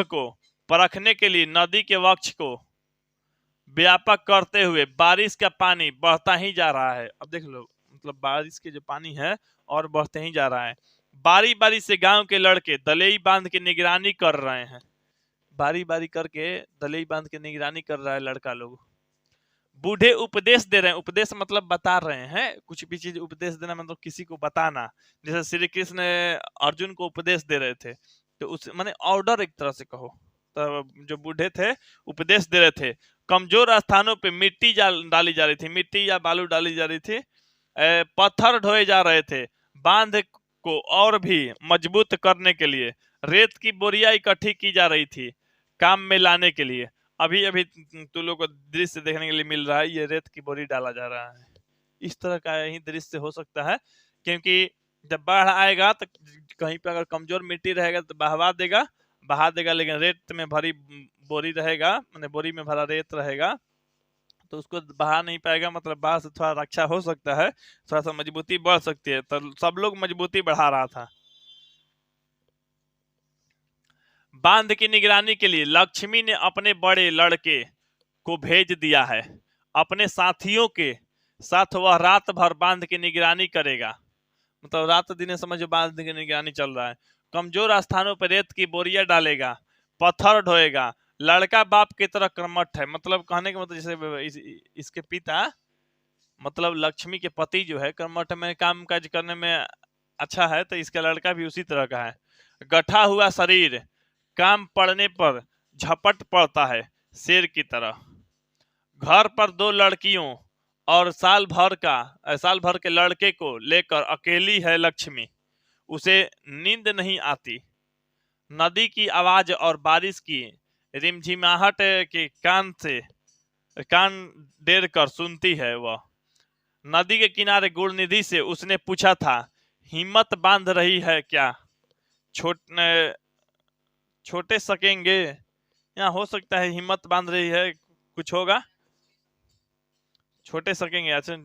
को परखने के लिए नदी के वक्ष को व्यापक करते हुए बारिश का पानी बढ़ता ही जा रहा है। अब देख लो, मतलब बारिश के जो पानी है और बढ़ते ही जा रहा है। बारी बारी से गांव के लड़के दलेई बांध के निगरानी कर रहे हैं। बारी बारी करके दलेई बांध के निगरानी कर रहा है लड़का लोग। बूढ़े उपदेश दे रहे हैं। उपदेश मतलब बता रहे हैं, कुछ भी चीज उपदेश देना मतलब किसी को बताना। जैसे श्री कृष्ण अर्जुन को उपदेश दे रहे थे, तो उस माने ऑर्डर एक तरह से कहो। तो जो बूढ़े थे उपदेश दे रहे थे। कमजोर स्थानों पे मिट्टी डाली जा रही थी, मिट्टी या बालू डाली जा रही थी। पत्थर ढोए जा रहे थे। बांध को और भी मजबूत करने के लिए रेत की बोरियां इकट्ठी की जा रही थी, काम में लाने के लिए। अभी अभी तू लोग को दृश्य देखने के लिए मिल रहा है, ये रेत की बोरी डाला जा रहा है। इस तरह का ही दृश्य हो सकता है, क्योंकि जब बाढ़ आएगा तो कहीं पे अगर कमजोर मिट्टी रहेगा तो बहा देगा, लेकिन रेत में भरी बोरी रहेगा, मैंने बोरी में भरा रेत रहेगा तो उसको बहा नहीं पाएगा। मतलब बाढ़ से थोड़ा रक्षा हो सकता है, थोड़ा सा मजबूती बढ़ सकती है। तो सब लोग मजबूती बढ़ा रहा था। बांध की निगरानी के लिए लक्ष्मी ने अपने बड़े लड़के को भेज दिया है। अपने साथियों के साथ वह रात भर बांध की निगरानी करेगा। मतलब रात दिन समझो बांध की निगरानी चल रहा है। कमजोर स्थानों पर रेत की बोरियां डालेगा, पत्थर ढोएगा। लड़का बाप की तरह कर्मठ है। मतलब कहने का मतलब जैसे इसके पिता मतलब लक्ष्मी के पति जो है कर्मठ में काम काज करने में अच्छा है, तो इसका लड़का भी उसी तरह का है। गठा हुआ शरीर, काम पड़ने पर झपट पड़ता है शेर की तरह। घर पर 2 लड़कियों और साल भर के लड़के को लेकर अकेली है लक्ष्मी। उसे नींद नहीं आती। नदी की आवाज और बारिश की रिमझिमाहट के कान डेर कर सुनती है वह। नदी के किनारे गुड़निधि से उसने पूछा था, हिम्मत बांध रही है क्या? छोटे सकेंगे, यहाँ हो सकता है हिम्मत बांध रही है, कुछ होगा। छोटे सकेंगे, अच्छा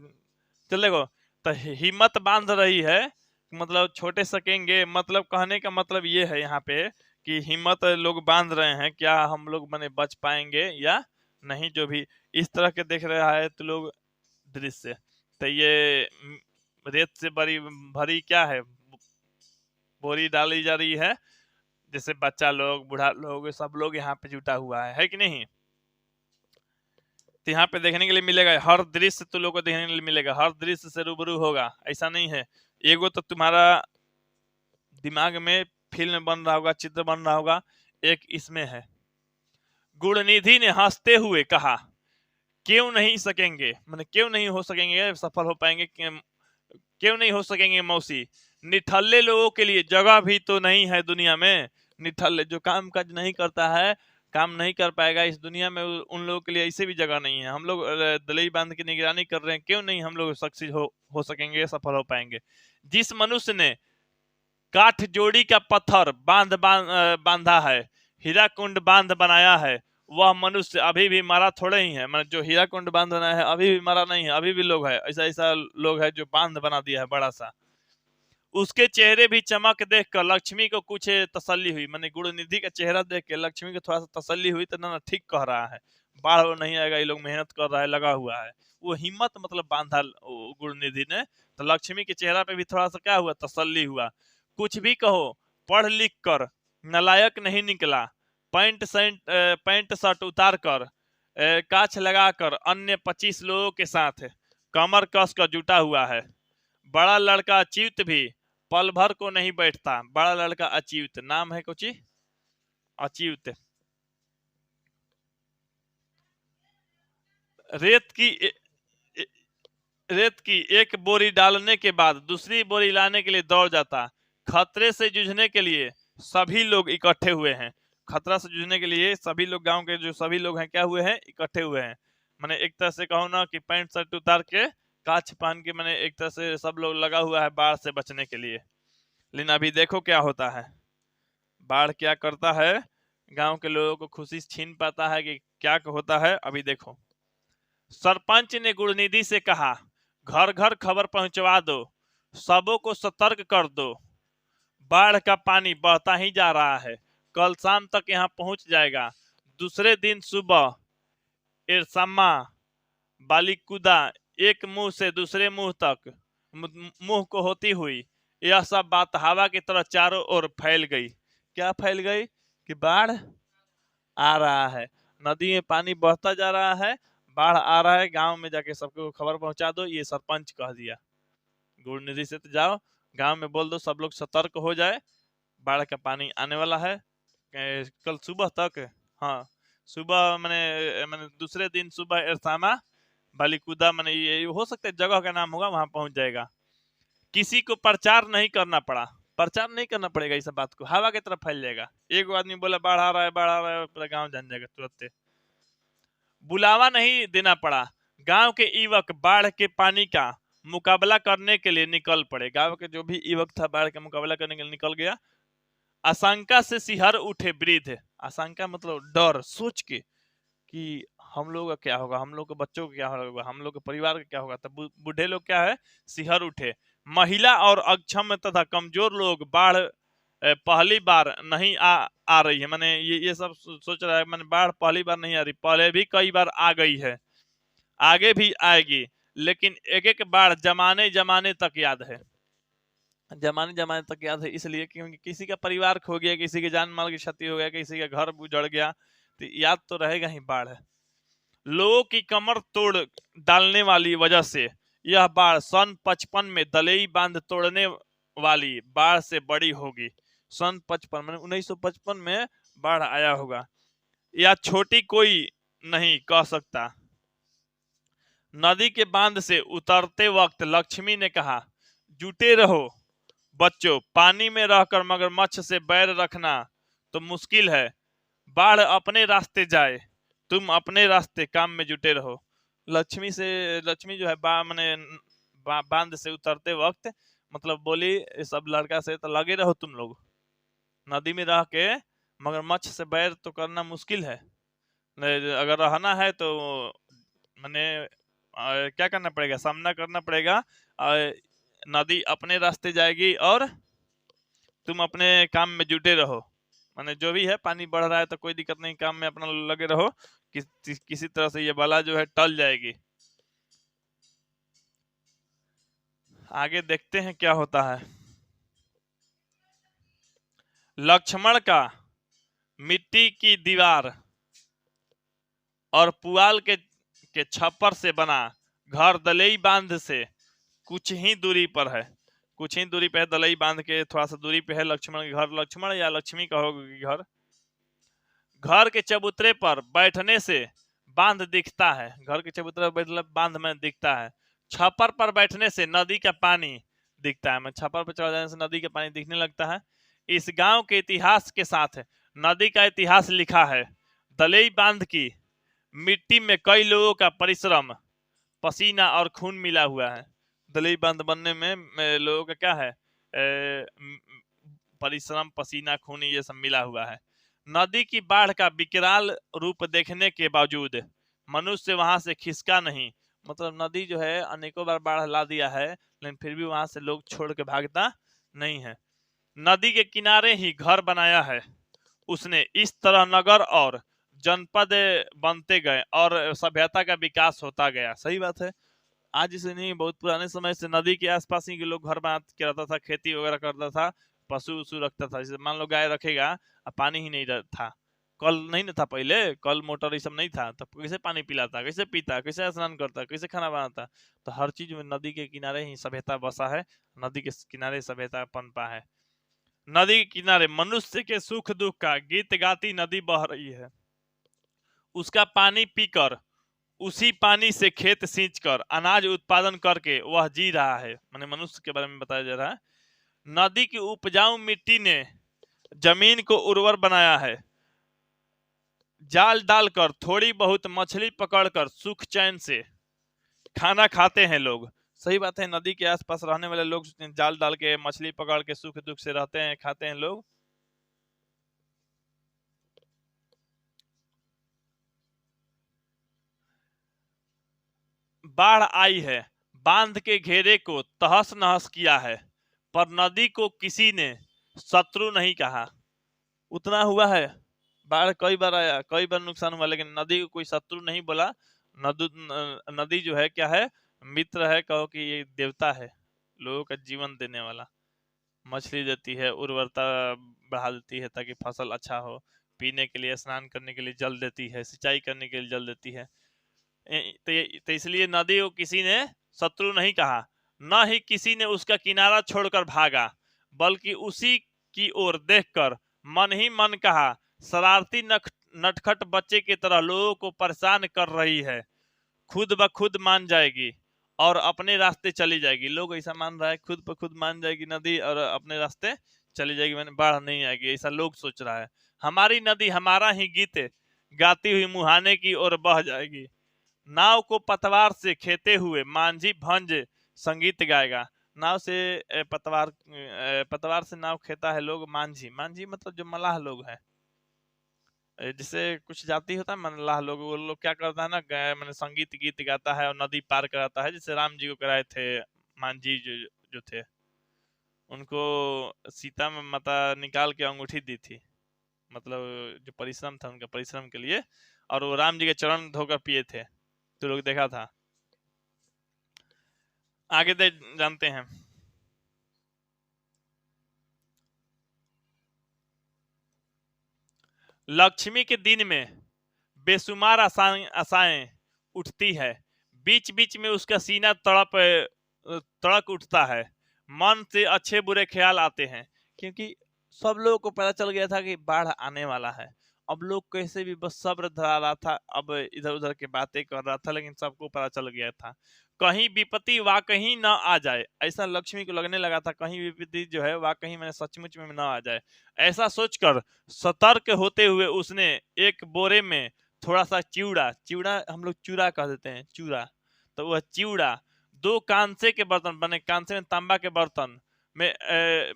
चलेगा। तो हिम्मत बांध रही है मतलब छोटे सकेंगे, मतलब कहने का मतलब ये है यहाँ पे कि हिम्मत लोग बांध रहे हैं, क्या हम लोग माने बच पाएंगे या नहीं, जो भी इस तरह के देख रहा है तो लोग दृश्य। तो ये रेत से भरी क्या है, बोरी डाली जा रही है। जैसे बच्चा लोग, बूढ़ा लोग, सब लोग यहाँ पे जुटा हुआ है कि नहीं। तो यहाँ पे देखने के लिए मिलेगा, हर दृश्य तो लोग को देखने के लिए मिलेगा, हर दृश्य से रूबरू होगा ऐसा नहीं है। एगो तो तुम्हारा दिमाग में फिल्म बन रहा होगा, चित्र बन रहा होगा, एक इसमें है। गुणनिधि ने हंसते हुए कहा, क्यों नहीं सकेंगे, मैंने क्यों नहीं हो सकेंगे, सफल हो पाएंगे, क्यों नहीं हो सकेंगे मौसी। निठल्ले लोगों के लिए जगह भी तो नहीं है दुनिया में। निठल्ले जो काम काज नहीं करता है, काम नहीं कर पाएगा इस दुनिया में, उन लोगों के लिए ऐसे भी जगह नहीं है। हम लोग दलई बांध की निगरानी कर रहे हैं, क्यों नहीं हम लोग सक्सेस हो सकेंगे, सफल हो पाएंगे। जिस मनुष्य ने काठ जोड़ी का पत्थर बांधा है, हीराकुंड बांध बनाया है, वह मनुष्य अभी भी मरा थोड़े ही है। मतलब जो हीराकुंड बांध बनाया है अभी भी मरा नहीं है, अभी भी लोग है, ऐसा ऐसा लोग है जो बांध बना दिया है बड़ा सा। उसके चेहरे भी चमक देखकर लक्ष्मी को कुछ तसल्ली हुई। मैंने गुणनिधि का चेहरा देख के लक्ष्मी को थोड़ा सा तसल्ली हुई, तो ना ठीक कह रहा है, बाढ़ नहीं आएगा, ये लोग मेहनत कर रहा है, लगा हुआ है। वो हिम्मत मतलब बांधा गुणनिधि ने, तो लक्ष्मी के चेहरा पे भी थोड़ा सा क्या हुआ, तसल्ली हुआ। कुछ भी कहो, पढ़ लिख कर नालायक नहीं निकला। पैंट शर्ट उतार कर काछ लगाकर अन्य 25 लोगों के साथ कमर कस कर जुटा हुआ है। बड़ा लड़का अच्युत भी पल भर को नहीं बैठता। बड़ा लड़का अच्युत नाम है, कुछ अच्युत। रेत की एक बोरी डालने के बाद दूसरी बोरी लाने के लिए दौड़ जाता। खतरे से जूझने के लिए सभी लोग इकट्ठे हुए हैं। खतरा से जूझने के लिए सभी लोग, गांव के जो सभी लोग हैं क्या हुए हैं, इकट्ठे हुए हैं। मैंने एक तरह से कहूँ ना कि पैंट शर्ट उतार के काछ पहन के मैंने एक तरह से सब लोग लगा हुआ है बाढ़ से बचने के लिए। लेकिन अभी देखो क्या होता है, बाढ़ क्या करता है, गांव के लोगों को खुशी छीन पाता है कि क्या होता है। अभी देखो, सरपंच ने गुणनिधि से कहा, घर घर खबर पहुंचवा दो, सबों को सतर्क कर दो। बाढ़ का पानी बहता ही जा रहा है, कल शाम तक यहाँ पहुंच जाएगा। दूसरे दिन सुबह एरसामा बालिकुदा एक मुंह से दूसरे मुंह तक मुंह को होती हुई यह सब बात हवा की तरह चारों ओर फैल गई। क्या फैल गई? कि बाढ़ आ रहा है, नदी में पानी बढ़ता जा रहा है, बाढ़ आ रहा है, गांव में जाके सबको खबर पहुंचा दो, ये सरपंच कह दिया। गुड़ निधि से तो जाओ, गांव में बोल दो, सब लोग सतर्क हो जाए, बाढ़ का पानी आने वाला है कल सुबह तक। हाँ, सुबह मैंने मैंने दूसरे दिन सुबह एरसामा बालिकुदा, मैंने ये हो सकता है जगह का नाम होगा, वहां पहुंच जाएगा। किसी को प्रचार नहीं करना पड़ा, प्रचार नहीं करना पड़ेगा, इस बात को हवा की तरफ फैल जाएगा। एक आदमी बोला बाढ़ आ रहा है, बाढ़ आ रहा है, पूरा गांव जान जाएगा तुरंत। बुलावा नहीं देना पड़ा, गांव के युवक बाढ़ के पानी का मुकाबला करने के लिए निकल पड़े। गांव के जो भी युवक था बाढ़ का मुकाबला करने के लिए निकल गया। आशंका से सिहर उठे वृद्ध, आशंका मतलब डर, सोच के कि हम लोग का क्या होगा, हम लोग के बच्चों का क्या होगा, हम लोग के परिवार का क्या होगा। तब बूढ़े लोग क्या है, सिहर उठे। महिला और अक्षम तथा कमजोर लोग बाढ़ पहली बार नहीं आ रही है, मैंने ये सब सोच रहा है, मैंने बाढ़ पहली बार नहीं आ रही, पहले भी कई बार आ गई है, आगे भी आएगी, लेकिन एक एक बाढ़ जमाने जमाने तक याद है। जमाने जमाने तक याद है इसलिए क्योंकि किसी का परिवार खो गया, किसी के जान माल की क्षति हो गया, किसी का घर उजड़ गया, तो याद तो रहेगा ही बाढ़। लोगों की कमर तोड़ डालने वाली वजह से यह बाढ़ सन 55 में दलेई बांध तोड़ने वाली बाढ़ से बड़ी होगी। सन 55 में 1955 में बाढ़ आया होगा, यह छोटी कोई नहीं कह सकता। नदी के बांध से उतरते वक्त लक्ष्मी ने कहा, जुटे रहो बच्चों, पानी में रहकर मगरमच्छ से बैर रखना तो मुश्किल है। बाढ़ अपने रास्ते जाए, तुम अपने रास्ते काम में जुटे रहो। लक्ष्मी जो है बांध से उतरते वक्त मतलब बोली सब लड़का से, तो लगे रहो तुम लोग, नदी में रह के मगरमच्छ से बैर तो करना मुश्किल है, अगर रहना है तो मैंने क्या करना पड़ेगा, सामना करना पड़ेगा। नदी अपने रास्ते जाएगी और तुम अपने काम में जुटे रहो। माने जो भी है, पानी बढ़ रहा है तो कोई दिक्कत नहीं, काम में अपना लगे रहो, किसी तरह से ये बला जो है टल जाएगी। आगे देखते हैं क्या होता है। लक्ष्मण का मिट्टी की दीवार और पुआल के छप्पर से बना घर दलई बांध से कुछ ही दूरी पर है, कुछ ही दूरी पे है, दलई बांध के थोड़ा सा दूरी पे है लक्ष्मण के घर। लक्ष्मण या लक्ष्मी कहोगे घर। घर के चबूतरे पर बैठने से बांध दिखता है, घर के चबूतरे पर बैठने बांध में दिखता है। छप्पर पर बैठने से नदी का पानी दिखता है, मैं छप्पर पर चढ़ जाने से नदी का पानी दिखने लगता है। इस गांव के इतिहास के साथ नदी का इतिहास लिखा है। दलई बांध की मिट्टी में कई लोगों का परिश्रम, पसीना और खून मिला हुआ है। दलई बांध बनने में लोगों का क्या है, परिश्रम, पसीना, खून, ये सब मिला हुआ है। नदी की बाढ़ का विकराल रूप देखने के बावजूद मनुष्य वहां से खिसका नहीं। मतलब नदी जो है अनेकों बार बाढ़ ला दिया है, लेकिन फिर भी वहां से लोग छोड़ के भागता नहीं है। नदी के किनारे ही घर बनाया है उसने। इस तरह नगर और जनपद बनते गए और सभ्यता का विकास होता गया। सही बात है, आज से नहीं, बहुत पुराने समय से नदी के आसपास ही के लोग घर बना के रहता था, खेती वगैरह करता था, पशु वशु रखता था। जैसे मान लो गाय रखेगा और पानी ही नहीं था, कल नहीं ना था, पहले कल मोटर ये सब नहीं था, तब कैसे पानी पिलाता, कैसे पीता, कैसे स्नान करता, कैसे खाना बनाता। तो हर चीज में नदी के किनारे ही सभ्यता बसा है, नदी के किनारे सभ्यता पनपा है। नदी के किनारे मनुष्य के सुख दुख का गीत गाती नदी बह रही है। उसका पानी पीकर, उसी पानी से खेत सींचकर अनाज उत्पादन करके वह जी रहा है। माने मनुष्य के बारे में बताया जा रहा है। नदी की उपजाऊ मिट्टी ने जमीन को उर्वर बनाया है। जाल डालकर थोड़ी बहुत मछली पकड़कर सुख चैन से खाना खाते हैं लोग। सही बात है, नदी के आसपास रहने वाले लोग जाल डाल के मछली पकड़ के सुख दुख से रहते हैं, खाते हैं लोग। बाढ़ आई है, बांध के घेरे को तहस नहस किया है, पर नदी को किसी ने शत्रु नहीं कहा। उतना हुआ है, बाढ़ कई बार आया, कई बार नुकसान हुआ, लेकिन नदी को कोई शत्रु नहीं बोला। नदी जो है क्या है, मित्र है, कहो कि ये देवता है, लोगों का जीवन देने वाला। मछली देती है, उर्वरता बढ़ा देती है ताकि फसल अच्छा हो, पीने के लिए, स्नान करने के लिए जल देती है, सिंचाई करने के लिए जल देती है। तो इसलिए नदी को किसी ने शत्रु नहीं कहा, न ही किसी ने उसका किनारा छोड़कर भागा, बल्कि उसी की ओर देखकर मन ही मन कहा, शरारती नटखट बच्चे की तरह लोगों को परेशान कर रही है, खुद ब खुद मान जाएगी और अपने रास्ते चली जाएगी। लोग ऐसा मान रहा है, खुद ब खुद मान जाएगी नदी और अपने रास्ते चली जाएगी, मैंने बाढ़ नहीं आएगी, ऐसा लोग सोच रहा है। हमारी नदी हमारा ही गीत गाती हुई मुहाने की ओर बह जाएगी, नाव को पतवार से खेते हुए मांझी भंज संगीत गाएगा। नाव से पतवार से नाव खेता है लोग, मांझी, मांझी मतलब जो मलाह लोग हैं, जिसे कुछ जाति होता है मल्लाह लोग, वो लोग क्या करता है ना, मैंने संगीत गीत गाता है और नदी पार कराता है, जैसे राम जी को कराए थे मांझी जो थे, उनको सीता माता निकाल के अंगूठी दी थी, मतलब जो परिश्रम था उनका, परिश्रम के लिए, और वो राम जी के चरण धोकर पिए थे, तो लोग देखा था। आगे जानते हैं। लक्ष्मी के दिन में बेशुमार आशाएं उठती है, बीच बीच में उसका सीना तड़क उठता है, मन से अच्छे बुरे ख्याल आते हैं, क्योंकि सब लोगों को पता चल गया था कि बाढ़ आने वाला है। अब लोग कैसे भी बस सब्र धरा रहा था, अब इधर उधर की बातें कर रहा था, लेकिन सबको पता चल गया था कहीं विपत्ति वाकई न आ जाए, ऐसा लक्ष्मी को लगने लगा था, कहीं विपत्ति जो है वाकई में सचमुच में न आ जाए। ऐसा सोचकर सतर्क होते हुए उसने एक बोरे में थोड़ा सा चिवड़ा, चिवड़ा हम लोग चूड़ा कह देते हैं, चूड़ा, तो वह चिवड़ा, 2 कांसे के बर्तन बने, कांसे में तांबा के बर्तन में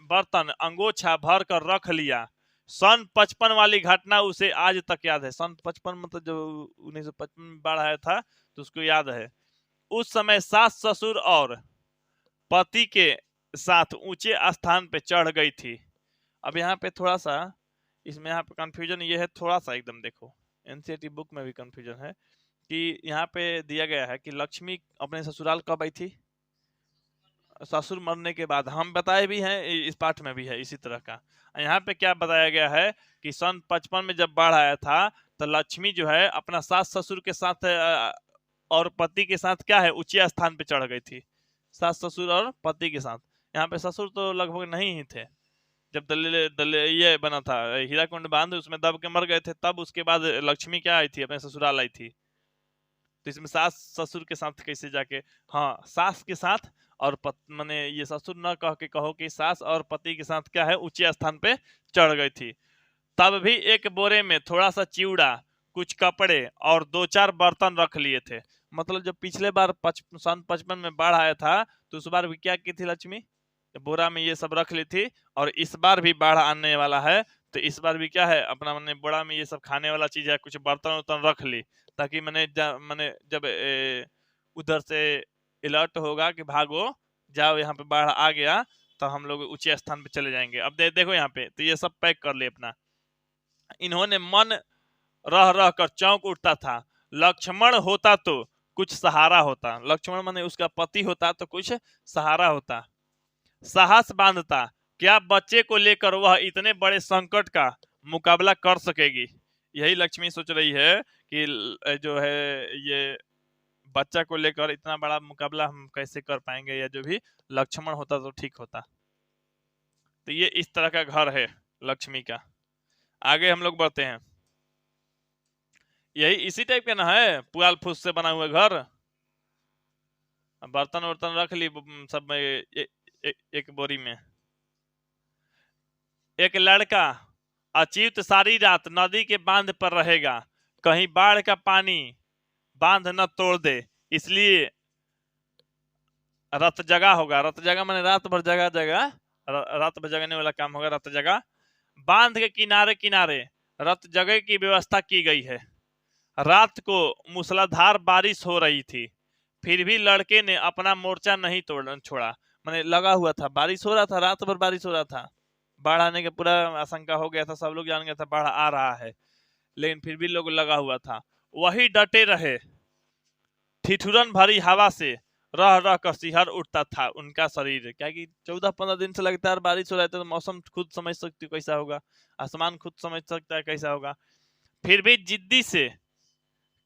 बर्तन अंगोछा भर कर रख लिया। सन 55 वाली घटना उसे आज तक याद है। सन 55 मतलब जो 1955 में बाढ़ आया था, तो उसको याद है। उस समय सास ससुर और पति के साथ ऊंचे स्थान पे चढ़ गई थी। अब यहाँ पे थोड़ा सा, इसमें यहाँ पे कंफ्यूजन ये है, थोड़ा सा एकदम देखो, एनसीईआरटी बुक में भी कंफ्यूजन है कि यहाँ पे दिया गया है कि लक्ष्मी अपने ससुराल कब आई थी, ससुर मरने के बाद। हम बताए भी हैं, इस पाठ में भी है इसी तरह का। यहाँ पे क्या बताया गया है कि सन 55 में जब बाढ़ आया था, तो लक्ष्मी जो है अपना सास ससुर के साथ और पति के साथ क्या है, ऊंचे स्थान पे चढ़ गई थी, सास ससुर और पति के साथ। यहाँ पे ससुर तो लगभग नहीं ही थे, जब ये बना था हीराकुंड बांध, उसमें दब के मर गए थे, तब उसके बाद लक्ष्मी क्या आई थी, अपने ससुराल आई थी। तो इसमें सास ससुर के साथ कैसे जाके, हाँ सास के साथ और माने ये ससुर न कह के कहो कि सास और पति के साथ क्या है, ऊंचे स्थान पे चढ़ गई थी। तब भी एक बोरे में थोड़ा सा चिवड़ा, कुछ कपड़े और 2-4 बर्तन रख लिए थे। मतलब जब पिछले बार सन 55 में बाढ़ आया था, तो उस बार भी क्या की थी लक्ष्मी, बोरा में ये सब रख ली थी, और इस बार भी बाढ़ आने वाला है, तो इस बार भी क्या है, अपना मैंने बोरा में ये सब खाने वाला चीज है, कुछ बर्तन उर्तन रख ली, ताकि मैंने जब उधर से अलर्ट होगा कि भागो जाओ, यहाँ पे बाढ़ आ गया, तो हम लोग ऊंचे स्थान पे चले जाएंगे। अब देखो यहाँ पे, तो ये सब पैक कर ले अपना। इन्होंने मन रह रह कर चौंक उठता था, लक्ष्मण होता तो कुछ सहारा होता, लक्ष्मण माने उसका पति होता तो कुछ सहारा होता, साहस बांधता, क्या बच्चे को लेकर वह इतने बड़े संकट का मुकाबला कर सकेगी। यही लक्ष्मी सोच रही है कि जो है ये बच्चा को लेकर इतना बड़ा मुकाबला हम कैसे कर पाएंगे, या जो भी लक्ष्मण होता तो ठीक होता। तो ये इस तरह का घर है लक्ष्मी का। आगे हम लोग बढ़ते हैं। यही इसी टाइप का ना है, पुआल फूस से बना हुआ घर, बर्तन वर्तन रख ली सब में एक बोरी में। एक लड़का अच्युत सारी रात नदी के बांध पर रहेगा, कहीं बाढ़ का पानी बांध न तोड़ दे, इसलिए रत जगा होगा। रत जगा माने रात भर जगह जगह, रात भर जगने वाला काम होगा, रत जगा। बांध के किनारे किनारे रत जगह की व्यवस्था की गई है। रात को मूसलाधार बारिश हो रही थी, फिर भी लड़के ने अपना मोर्चा नहीं छोड़ा, माने लगा हुआ था, बारिश हो रहा था, रात भर बारिश हो रहा था, बाढ़ आने का पूरा आशंका हो गया था, सब लोग जान गया था बाढ़ आ रहा है, लेकिन फिर भी लोग लगा हुआ था। वही डटे रहे। ठिठुरन भरी हवा से रह रह कर सिहर उठता था उनका शरीर। क्या कि 14-15 दिन से लगातार बारिश हो रहा था, तो मौसम खुद समझ सकती हो कैसा होगा, आसमान खुद समझ सकता है कैसा होगा। फिर भी जिद्दी से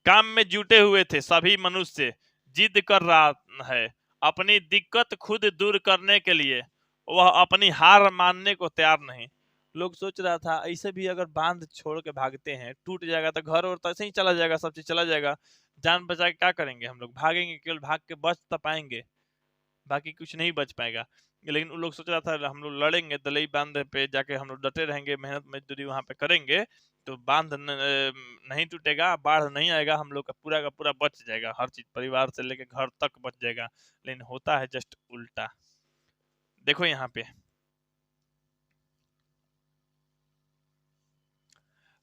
काम में जुटे हुए थे सभी मनुष्य। जिद कर रहा है अपनी दिक्कत खुद दूर करने के लिए, वह अपनी हार मानने को तैयार नहीं। लोग सोच रहा था ऐसे भी अगर बांध छोड़ के भागते हैं, टूट जाएगा तो घर और तो ऐसे ही चला जाएगा, सब चीज चला जाएगा, जान बचा के क्या करेंगे हम लोग, भागेंगे केवल, भाग के बच तो पाएंगे, बाकी कुछ नहीं बच पाएगा। लेकिन उन लोग सोच रहा था हम लोग लड़ेंगे दलई बांध पे जाके, हम लोग डटे रहेंगे, मेहनत मजदूरी वहां पे करेंगे, तो बांध नहीं टूटेगा, बाढ़ नहीं आएगा, हम लोग का पूरा बच जाएगा, हर चीज परिवार से लेके घर तक बच जाएगा। लेकिन होता है जस्ट उल्टा। देखो यहाँ पे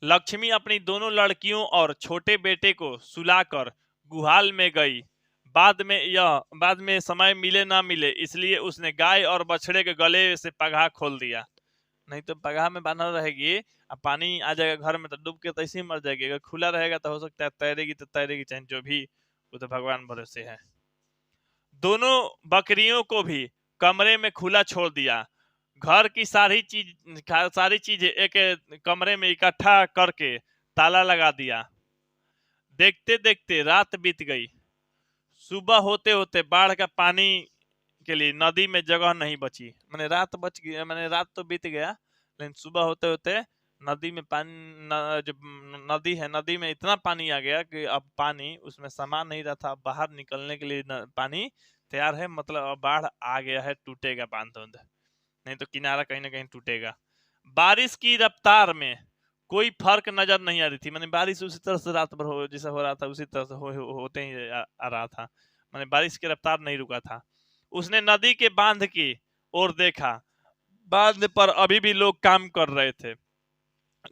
लक्ष्मी अपनी दोनों लड़कियों और छोटे बेटे को सुलाकर गुहाल में गई। बाद में समय मिले ना मिले इसलिए उसने गाय और बछड़े के गले से पगाह खोल दिया। नहीं तो पगाह में बांधा रहेगी, अब पानी आ जाएगा घर में तो डूब के तो ऐसे ही मर जाएगी, अगर खुला रहेगा तो हो सकता है तैरेगी तो तैरेगी, चाहे जो भी, वो तो भगवान भरोसे है। दोनों बकरियों को भी कमरे में खुला छोड़ दिया। घर की सारी चीजें एक कमरे में इकट्ठा करके ताला लगा दिया। देखते देखते रात बीत गई। सुबह होते होते बाढ़ का पानी के लिए नदी में जगह नहीं बची। मैंने रात बच गई, मैंने रात तो बीत गया, लेकिन सुबह होते होते नदी में पानी जो नदी है, नदी में इतना पानी आ गया कि अब पानी उसमें समा नहीं रहा था, बाहर निकलने के लिए पानी तैयार है, मतलब अब बाढ़ आ गया है, टूटेगा बांध उंध, नहीं तो किनारा कहीं ना कहीं टूटेगा। बारिश की रफ्तार में कोई फर्क नजर नहीं आ रही थी। मैंने बारिश उसी तरह से रात भर जैसा हो रहा था उसी तरह से होते ही आ रहा था। मैंने बारिश की रफ्तार नहीं रुका था। उसने नदी के बांध की ओर देखा। बांध पर अभी भी लोग काम कर रहे थे।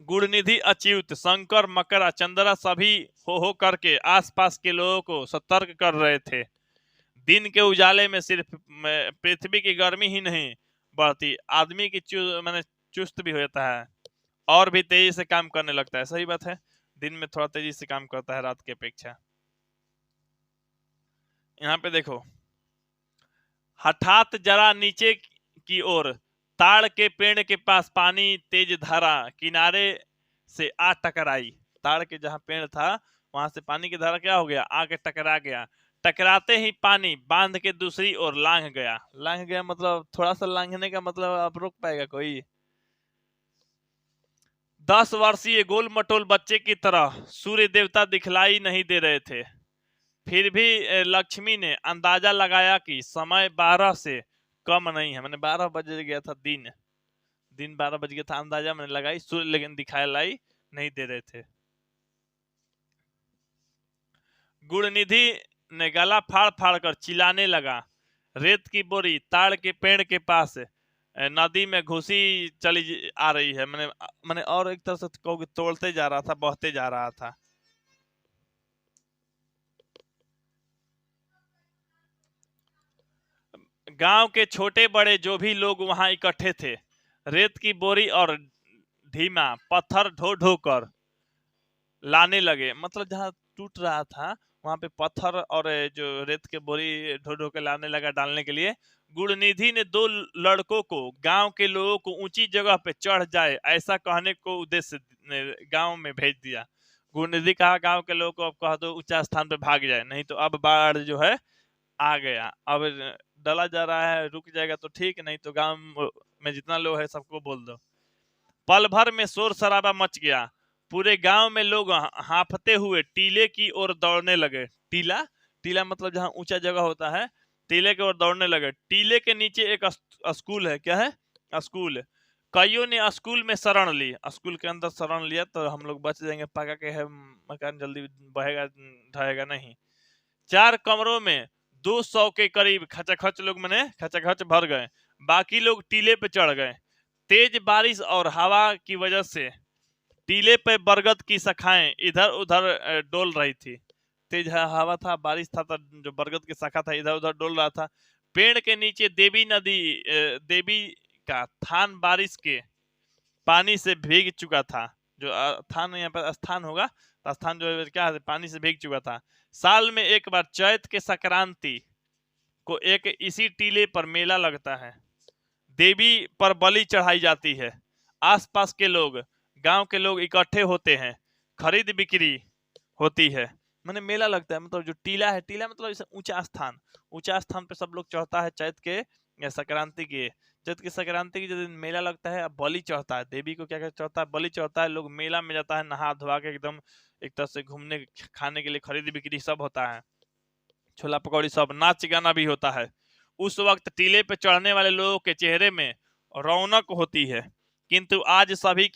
गुणनिधि, अच्युत, शंकर, मकरा, चंद्रा सभी हो करके आसपास के लोगों को सतर्क कर रहे थे। दिन के उजाले में सिर्फ पृथ्वी की गर्मी ही नहीं बढ़ती, आदमी की मैंने चुस्त भी हो जाता है और भी तेजी से काम करने लगता है। सही बात है, दिन में थोड़ा तेजी से काम करता है रात की अपेक्षा। यहाँ पे देखो, हठात जरा नीचे की ओर ताड़ के पेड़ के पास पानी तेज धारा किनारे से आ टकराई। ताड़ के जहां पेड़ था वहां से पानी की धारा क्या हो गया, आके टकरा गया। टकराते ही पानी बांध के दूसरी ओर लांघ गया। लांघ गया मतलब थोड़ा सा लांघने का मतलब आप रोक पाएगा कोई? 10 वर्षीय गोल मटोल बच्चे की तरह सूर्य देवता दिखलाई नहीं दे रहे थे। फिर भी लक्ष्मी ने अंदाजा लगाया कि समय 12 से कम नहीं है। मैंने 12 बज गया था, दिन 12 बज गया था, अंदाजा मैंने लगाई, सूर्य लेकिन दिखाई नहीं दे रहे थे। गुणनिधि ने गला फाड़ फाड़ कर चिल्लाने लगा। रेत की बोरी ताड़ के पेड़ के पास नदी में घुसी चली आ रही है। मैंने और एक तरह से कहोगे तोड़ते जा रहा था, बहते जा रहा था। गांव के छोटे बड़े जो भी लोग वहां इकट्ठे थे, रेत की बोरी और धीमा पत्थर ढो ढो कर लाने लगे। मतलब जहां टूट रहा था वहां पे पत्थर और जो रेत के बोरी ढो ढो के लाने लगा डालने के लिए। गुणनिधि ने 2 लड़कों को गांव के लोगों को ऊंची जगह पे चढ़ जाए ऐसा कहने को उद्देश्य गांव में भेज दिया। गुणनिधि कहा गांव के लोगों को अब कह दो ऊंचा स्थान पे भाग जाए, नहीं तो अब बाढ़ जो है आ गया। अब डला जा रहा है, रुक जाएगा तो ठीक, नहीं तो गांव में जितना लोग है सबको बोल दो। पल भर में शोर शराबा मच गया। पूरे गांव में लोग हांफते हुए टीले की ओर दौड़ने लगे। टीला टीला मतलब जहां ऊंचा जगह होता है, टीले की ओर दौड़ने लगे। टीले के नीचे एक स्कूल है। क्या है? स्कूल। कईयों ने स्कूल में शरण ली। स्कूल के अंदर शरण लिया तो हम लोग बच जाएंगे, पका के है मकान, जल्दी बहेगा ढहेगा नहीं। 4 कमरों में 200 के करीब खचाखच लोग मैंने खचाखच भर गए। बाकी लोग टीले पे चढ़ गए। तेज बारिश और हवा की वजह से टीले पे बरगद की शाखाएं इधर उधर डोल रही थी। तेज हवा था, बारिश था, तो जो बरगद की शाखा था इधर उधर डोल रहा था। पेड़ के नीचे देवी का थान बारिश के पानी से भीग चुका था। जो स्थान यहाँ पर स्थान होगा, तो स्थान जो है क्या है, पानी से भीग चुका था। साल में एक बार चैत के संक्रांति को एक इसी टीले पर मेला लगता है। देवी पर बलि चढ़ाई जाती है। आसपास के लोग, गांव के लोग इकट्ठे होते हैं, खरीद बिक्री होती है। मैंने मेला लगता है, मतलब जो टीला है, टीला मतलब जैसे ऊंचा स्थान, ऊंचा स्थान पे सब लोग चढ़ता है चैत के या संक्रांति के। चैत की संक्रांति के जो दिन मेला लगता है, अब बलि चढ़ता है, देवी को क्या क्या चढ़ता है, बलि चढ़ता है। लोग मेला में जाता है, नहा धोवा के एकदम एक तरह से घूमने खाने के लिए, खरीद बिक्री सब होता है, छोला पकौड़ी सब, नाच गाना भी होता है। उस वक्त टीले पे चढ़ने वाले लोगों के चेहरे में रौनक होती है, किंतु आज सभी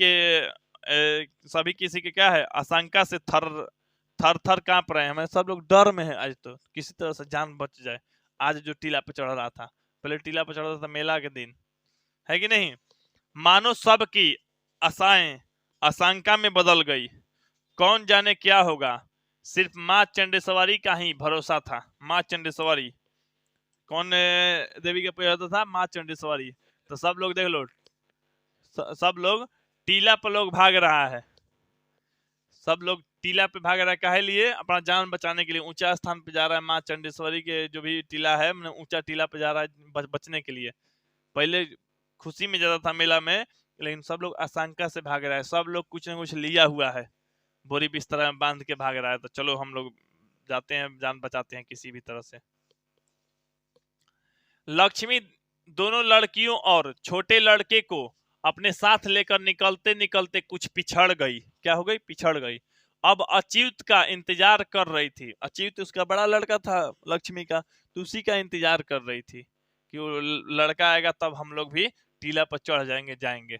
किसी के क्या है, आशंका से थर थर थर कांप रहे हैं। सब लोग डर में है आज, तो किसी तरह से जान बच जाए। आज जो टीला पे चढ़ रहा था, पहले टीला पे चढ़ रहा था मेला के दिन, है कि नहीं। मानो सब की आशाएं आशंका में बदल गई। कौन जाने क्या होगा, सिर्फ माँ चंडेश्वरी का ही भरोसा था। माँ चंडेश्वरी, कौन देवी का पूजा होता था, माँ चंडेश्वरी। तो सब लोग देख लो, सब लोग टीला पर लोग भाग रहा है, सब लोग टीला पे भाग रहा है, काहे लिए, अपना जान बचाने के लिए। ऊंचा स्थान पे जा रहा है, माँ चंडेश्वरी के जो भी टीला है, ऊंचा टीला पे जा रहा है बचने के लिए। पहले खुशी में जाता था मेला में, लेकिन सब लोग आशंका से भाग रहा है। सब लोग कुछ न कुछ लिया हुआ है, बोरी बिस्तर में बांध के भाग रहा है। तो चलो हम लोग जाते हैं, जान बचाते हैं किसी भी तरह से। लक्ष्मी दोनों लड़कियों और छोटे लड़के को अपने साथ लेकर निकलते निकलते कुछ पिछड़ गई। क्या हो गई, पिछड़ गई। अब अच्युत का इंतजार कर रही थी। अच्युत उसका बड़ा लड़का था लक्ष्मी का, तो उसी का इंतजार कर रही थी कि वो लड़का आएगा तब हम लोग भी टीला पर चढ़ जाएंगे।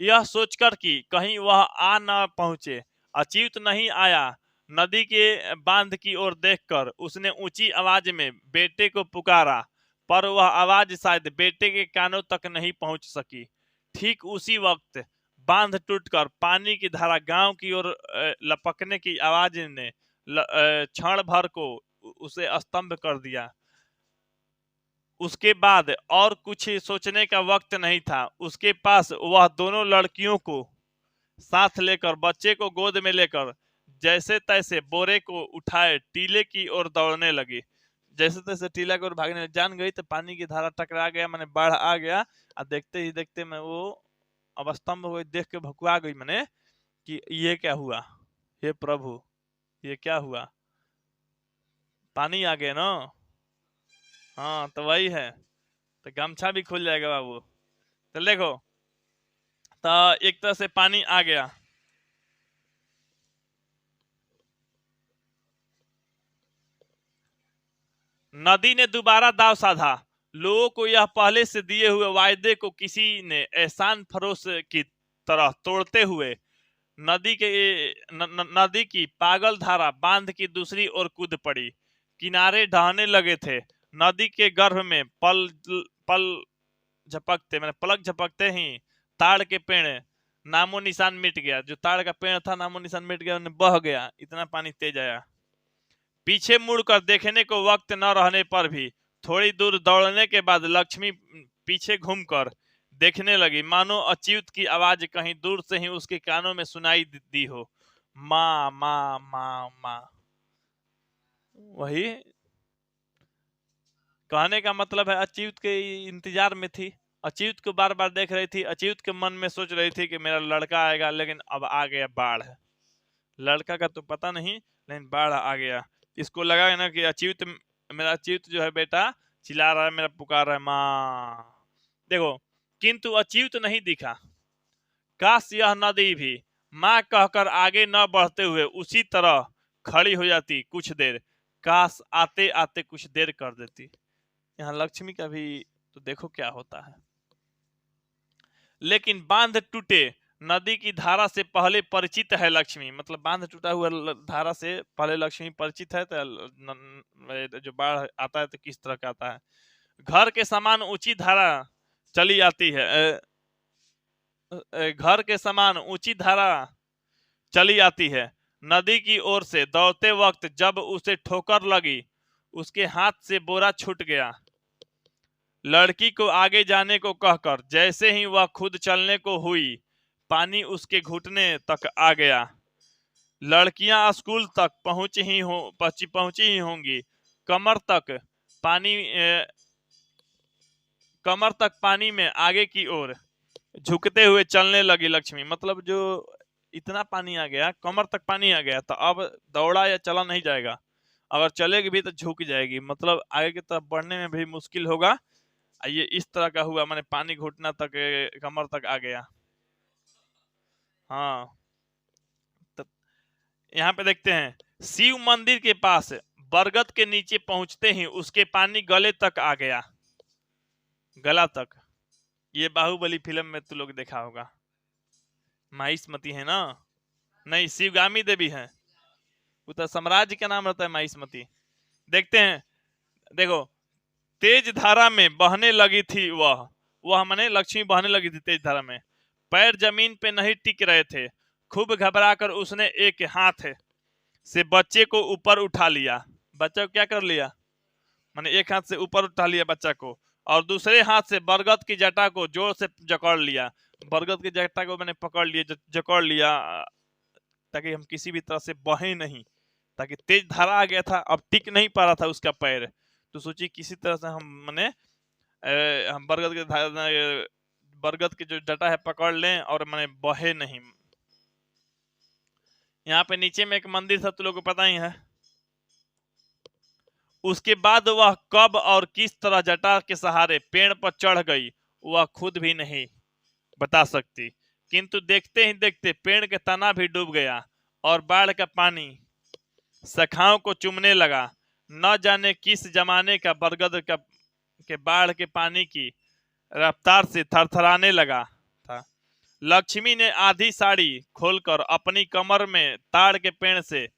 यह सोचकर कि कहीं वह आ न पहुंचे, अच्युत नहीं आया। नदी के बांध की ओर देखकर उसने ऊंची आवाज में बेटे को पुकारा, पर वह आवाज शायद बेटे के कानों तक नहीं पहुंच सकी। ठीक उसी वक्त बांध टूटकर पानी की धारा गांव की ओर लपकने की आवाज ने क्षण भर को उसे स्तंभ कर दिया। उसके बाद और कुछ सोचने का वक्त नहीं था। उसके पास वह दोनों लड़कियों को साथ लेकर, बच्चे को गोद में लेकर जैसे तैसे बोरे को उठाए टीले की ओर दौड़ने लगी। जैसे तैसे टीला की ओर भागने जान गई तो पानी की धारा टकरा गया, मैंने बाढ़ आ गया। और देखते ही देखते मैं वो अब स्तंभ हो गई, देख के भकुआ गई मैंने कि ये क्या हुआ, हे प्रभु ये क्या हुआ, पानी आ गया ना। हाँ तो वही है, तो गमछा भी खुल जाएगा बाबू। तो देखो, तो एक तरह से पानी आ गया। नदी ने दोबारा दाव साधा। लोगों को यह पहले से दिए हुए वायदे को किसी ने एहसान फरोश की तरह तोड़ते हुए नदी की पागल धारा बांध की दूसरी ओर कूद पड़ी। किनारे ढहने लगे थे। नदी के गर्भ में पल झपकते, मैंने पलक झपकते ही ताड़ के पेड़ नामो निशान मिट गया। जो ताड़ का पेड़ था नामो निशान मिट गया, उन्हें बह गया, इतना पानी तेज आया। पीछे मुड़कर देखने को वक्त न रहने पर भी थोड़ी दूर दौड़ने के बाद लक्ष्मी पीछे घूमकर देखने लगी, मानो अच्युत की आवाज कहीं दूर से ही उसके कानों में सुनाई दी हो, माँ माँ माँ माँ। वही कहने का मतलब है, अच्युत के इंतजार में थी, अच्युत को बार बार देख रही थी, अच्युत के मन में सोच रही थी कि मेरा लड़का आएगा, लेकिन अब आ गया बाढ़। लड़का का तो पता नहीं, लेकिन बाढ़ आ गया। इसको लगा ना कि अच्युत, मेरा अच्युत जो है बेटा चिल्ला रहा है, मेरा पुकार रहा है माँ। देखो, किंतु अच्युत नहीं दिखा। काश यह नदी भी माँ कहकर आगे न बढ़ते हुए उसी तरह खड़ी हो जाती कुछ देर। काश आते आते कुछ देर कर देती। यहाँ लक्ष्मी का भी तो देखो क्या होता है। लेकिन बांध टूटे नदी की धारा से पहले परिचित है लक्ष्मी, मतलब बांध टूटा हुआ धारा से पहले लक्ष्मी परिचित है। तो जो बाढ़ आता है तो किस तरह का आता है। घर के समान ऊंची धारा चली आती है, घर के समान ऊंची धारा चली आती है। नदी की ओर से दौड़ते वक्त जब उसे ठोकर लगी, उसके हाथ से बोरा छूट गया। लड़की को आगे जाने को कहकर जैसे ही वह खुद चलने को हुई, पानी उसके घुटने तक आ गया। लड़कियां स्कूल तक पहुंची ही होंगी। कमर तक पानी कमर तक पानी में आगे की ओर झुकते हुए चलने लगी लक्ष्मी। मतलब जो इतना पानी आ गया, कमर तक पानी आ गया, तो अब दौड़ा या चला नहीं जाएगा। अगर चलेगी भी तो झुक जाएगी, मतलब आगे की तरफ बढ़ने में भी मुश्किल होगा। ये इस तरह का हुआ, माने पानी घुटना तक कमर तक आ गया। हाँ, तो यहाँ पे देखते हैं, शिव मंदिर के पास बरगद के नीचे पहुंचते ही उसके पानी गले तक आ गया। गला तक। ये बाहुबली फिल्म में तू लोग देखा होगा। माहिष्मती है ना? नहीं, शिवगामी देवी है। वो तो साम्राज्य का नाम रहता है माहिष्मती। देखते हैं, देखो, तेज धारा में बहने लगी थी वह माने लक्ष्मी बहने लगी थी तेज धारा में। पैर जमीन पे नहीं टिक रहे थे। खूब घबराकर उसने एक हाथ से बच्चे को ऊपर उठा लिया। बच्चा को क्या कर लिया? माने एक हाथ से ऊपर उठा लिया बच्चा को, और दूसरे हाथ से बरगद की जटा को जोर से जकड़ लिया। बरगद की जटा को मैंने पकड़ लिया, जकड़ लिया, ताकि हम किसी भी तरह से बहे नहीं, ताकि तेज धारा आ गया था, अब टिक नहीं पा रहा था उसका पैर। तो सोचिए किसी तरह से हम मैंने हम बरगद की जो जटा है पकड़ लें और मैंने बहे नहीं। यहाँ पे नीचे में एक मंदिर था, तुम लोगों को पता ही है। उसके बाद वह कब और किस तरह जटा के सहारे पेड़ पर चढ़ गई, वह खुद भी नहीं बता सकती। किंतु देखते ही देखते पेड़ के तना भी डूब गया और बाढ़ का पानी शाखाओं को चूमने लगा। न जाने किस जमाने का बरगद के बाढ़ के पानी की रफ्तार से थरथराने लगा था। लक्ष्मी ने आधी साड़ी खोलकर अपनी कमर में ताड़ के पेड़ से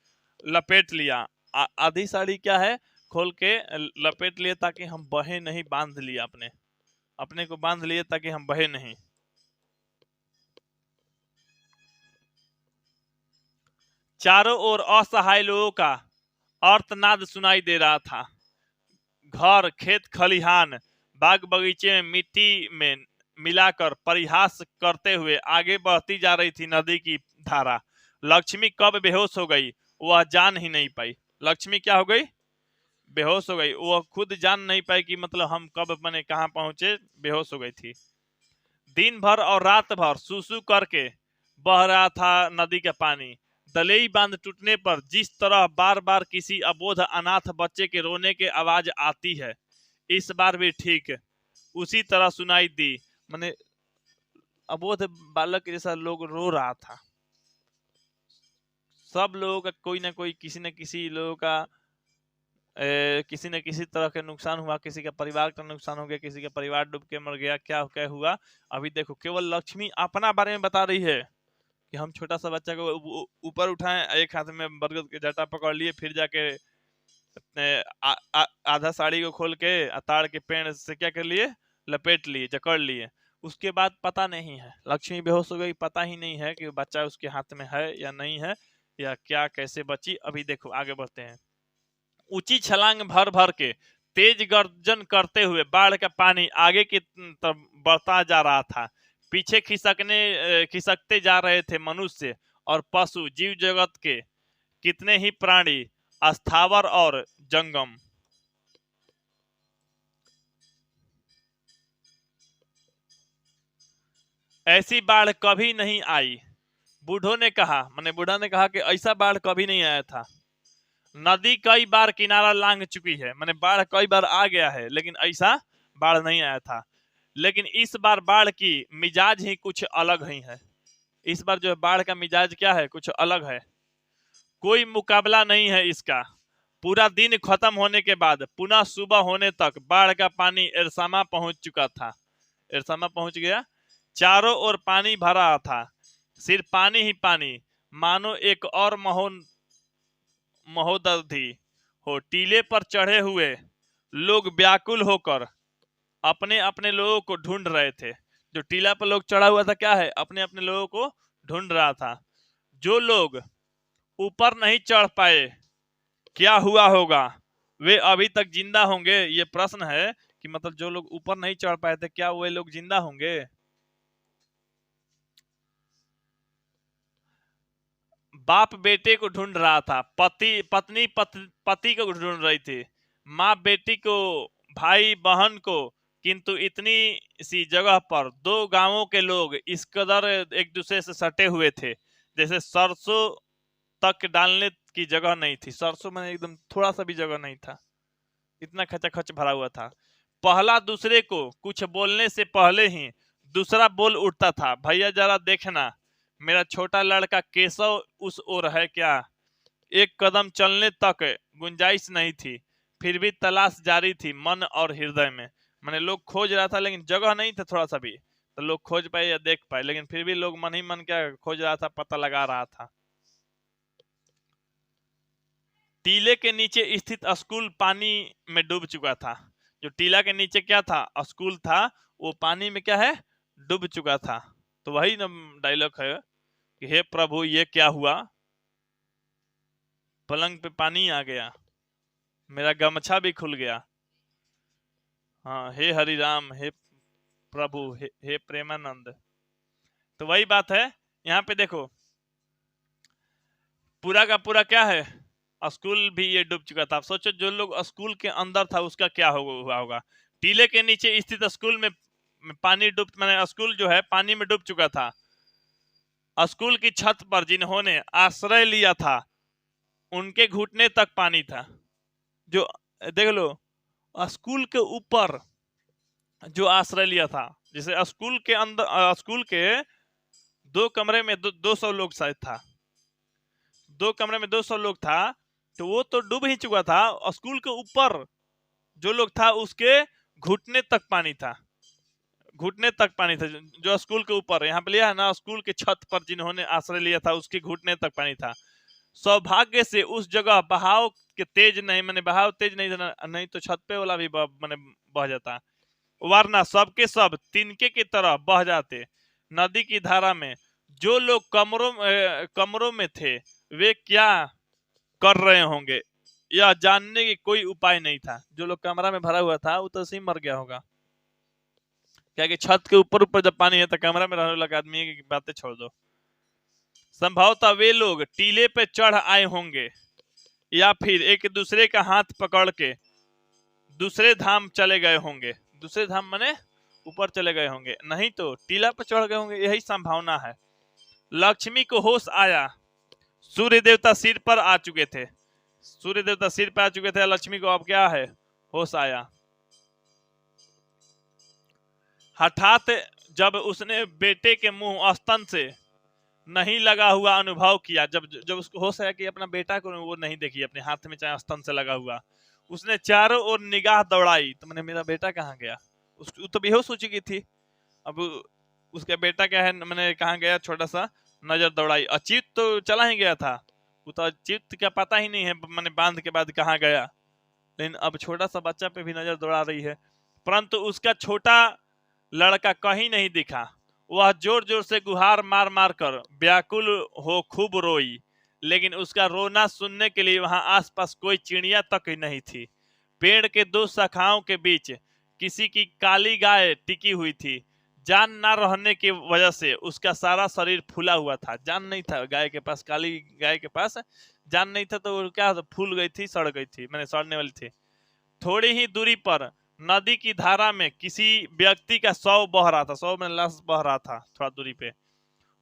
लपेट लिया। आधी साड़ी क्या है, खोल के लपेट लिए ताकि हम बहे नहीं, बांध लिया अपने को बांध लिए ताकि हम बहे नहीं। चारों ओर असहाय लोगों का आर्तनाद सुनाई दे रहा था। घर, खेत खलिहान, बाग बगीचे में मिट्टी में मिलाकर परिहास करते हुए आगे बढ़ती जा रही थी नदी की धारा। लक्ष्मी कब बेहोश हो गई वह जान ही नहीं पाई। लक्ष्मी क्या हो गई? बेहोश हो गई। वह खुद जान नहीं पाई कि मतलब हम कब मैंने कहाँ पहुंचे, बेहोश हो गई थी। दिन भर और रात भर सूसू करके बह रहा था नदी का पानी। दलेई बांध टूटने पर जिस तरह बार बार किसी अबोध अनाथ बच्चे के रोने की आवाज आती है, इस बार भी ठीक उसी तरह सुनाई दी। मैंने अबोध बालक जैसा लोग रो रहा था। सब लोगों का कोई ना कोई, किसी न किसी लोगों का किसी न किसी तरह के नुकसान हुआ। किसी का परिवार का नुकसान हो गया, किसी का परिवार डूब के मर गया, क्या क्या हुआ। अभी देखो, केवल लक्ष्मी अपना बारे में बता रही है कि हम छोटा सा बच्चा को ऊपर उठाएं, एक हाथ में बरगद के जटा पकड़ लिए, फिर जाके आधा साड़ी को खोल के ताड़ के पेड़ से क्या कर लिए, लपेट लिए, जकड़ लिए। उसके बाद पता नहीं है, लक्ष्मी बेहोश हो गई, पता ही नहीं है कि बच्चा उसके हाथ में है या नहीं है, या क्या कैसे बची। अभी देखो आगे बढ़ते हैं। ऊंची छलांग भर भर के तेज गर्जन करते हुए बाढ़ का पानी आगे की तरफ बढ़ता जा रहा था। पीछे खिसकते जा रहे थे मनुष्य और पशु, जीव जगत के कितने ही प्राणी, अस्थावर और जंगम। ऐसी बाढ़ कभी नहीं आई, बूढ़ों ने कहा। मैंने बूढ़ा ने कहा कि ऐसा बाढ़ कभी नहीं आया था। नदी कई बार किनारा लांघ चुकी है, मैंने बाढ़ कई बार आ गया है, लेकिन ऐसा बाढ़ नहीं आया था। लेकिन इस बार बाढ़ की मिजाज ही कुछ अलग ही है। इस बार जो बाढ़ का मिजाज क्या है, कुछ अलग है। कोई मुकाबला नहीं है इसका। पूरा दिन खत्म होने के बाद पुनः सुबह होने तक बाढ़ का पानी एरसामा पहुंच चुका था। एरसामा पहुंच गया। चारों ओर पानी भरा था, सिर्फ पानी ही पानी। मानो एक और महोदधि हो। टीले पर चढ़े हुए लोग व्याकुल होकर अपने अपने लोगों को ढूंढ रहे थे। जो टीला पर लोग चढ़ा हुआ था, क्या है, अपने अपने लोगों को ढूंढ रहा था। जो लोग ऊपर नहीं चढ़ पाए, क्या हुआ होगा? वे अभी तक जिंदा होंगे? ये प्रश्न है कि मतलब जो लोग ऊपर नहीं चढ़ पाए थे, क्या वे लोग जिंदा होंगे? बाप बेटे को ढूंढ रहा था, पत्नी पति को ढूंढ रही थी, माँ बेटी को, भाई बहन को, किंतु इतनी सी जगह पर दो गांवों के लोग इस कदर एक दूसरे से सटे हुए थे जैसे सरसों तक डालने की जगह नहीं थी। सरसों में एकदम थोड़ा सा भी जगह नहीं था, इतना खचाखच भरा हुआ था। पहला दूसरे को कुछ बोलने से पहले ही दूसरा बोल उठता था, भैया जरा देखना मेरा छोटा लड़का केशव उस ओर है क्या। एक कदम चलने तक गुंजाइश नहीं थी, फिर भी तलाश जारी थी मन और हृदय में। मैंने लोग खोज रहा था लेकिन जगह नहीं था थोड़ा सा भी, तो लोग खोज पाए या देख पाए, लेकिन फिर भी लोग मन ही मन क्या खोज रहा था, पता लगा रहा था। टीले के नीचे स्थित स्कूल पानी में डूब चुका था। जो टीला के नीचे क्या था, स्कूल था, वो पानी में क्या है, डूब चुका था। तो वही ना डायलॉग है कि हे प्रभु ये क्या हुआ, पलंग पे पानी आ गया, मेरा गमछा भी खुल गया। हाँ, हे हरि राम, हे प्रभु, हे प्रेमानंद। तो वही बात है, यहाँ पे देखो पूरा का पूरा क्या है, स्कूल भी ये डूब चुका था। अब सोचो जो लोग स्कूल के अंदर था उसका क्या हुआ होगा। टीले के नीचे स्थित स्कूल में पानी डूब, मैंने स्कूल जो है पानी में डूब चुका था। स्कूल की छत पर जिन्होंने आश्रय लिया था उनके घुटने तक पानी था। जो देख लो, स्कूल के ऊपर जो आश्रय लिया था, जैसे स्कूल के अंदर, स्कूल के दो कमरे में 200 लोग शायद था, 2 कमरे में 200 लोग था, तो वो तो डूब ही चुका था। स्कूल के ऊपर जो लोग था उसके घुटने तक पानी था, घुटने तक पानी था। जो स्कूल के ऊपर यहाँ पे लिया है ना, स्कूल के छत पर जिन्होंने आश्रय लिया था उसके घुटने तक पानी था। सौभाग्य से उस जगह बहाव के तेज नहीं, मैंने बहाव तेज नहीं था, नहीं तो छत पे वाला भी मैंने बह जाता, वरना सबके सब तिनके की तरह बह जाते नदी की धारा में। जो लोग कमरों में थे वे क्या कर रहे होंगे यह जानने की कोई उपाय नहीं था। जो लोग कमरा में भरा हुआ था वो तो ऐसे ही मर गया होगा, क्या कि छत के ऊपर ऊपर जब पानी है तो कमरा में रहने लगा आदमी की बातें छोड़ दो। संभवतः वे लोग टीले पे चढ़ आए होंगे या फिर एक दूसरे का हाथ पकड़ के दूसरे धाम चले गए होंगे। दूसरे धाम माने ऊपर चले गए होंगे, नहीं तो टीला पर चढ़ गए होंगे, यही संभावना है। लक्ष्मी को होश आया, सूर्य देवता सिर पर आ चुके थे, सूर्य देवता सिर पर आ चुके थे, लक्ष्मी को अब क्या है, होश आया। हठात जब उसने बेटे के मुंह स्तन से नहीं लगा हुआ अनुभव किया, जब उसको होश आया कि अपना बेटा को वो नहीं देखी अपने हाथ में चाहे स्तन से लगा हुआ, उसने चारों ओर निगाह दौड़ाई, तो मैंने मेरा बेटा कहाँ गया, वो तो बेहोश हो चुकी थी। अब उसका बेटा क्या है, मैंने कहाँ गया, छोटा सा नजर दौड़ाई, अच्युत तो चला ही गया था, वो तो अच्युत क्या पता ही नहीं है मैंने बांध के बाद कहाँ गया, लेकिन अब छोटा सा बच्चा पे भी नजर दौड़ा रही है। परंतु उसका छोटा लड़का कहीं नहीं दिखा। वह जोर जोर से गुहार मार मार कर व्याकुल हो खूब रोई, लेकिन उसका रोना सुनने के लिए वहां आसपास कोई चिड़िया तक नहीं थी। पेड़ के 2 शाखाओं के बीच किसी की काली गाय टिकी हुई थी। जान ना रहने की वजह से उसका सारा शरीर फूला हुआ था। जान नहीं था गाय के पास, काली गाय के पास जान नहीं था, तो वो क्या फूल गई थी, सड़ गई थी, मैंने सड़ने वाली थी। थोड़ी ही दूरी पर नदी की धारा में किसी व्यक्ति का शव बह रहा था, शव में लाश बह रहा था थोड़ा दूरी पे।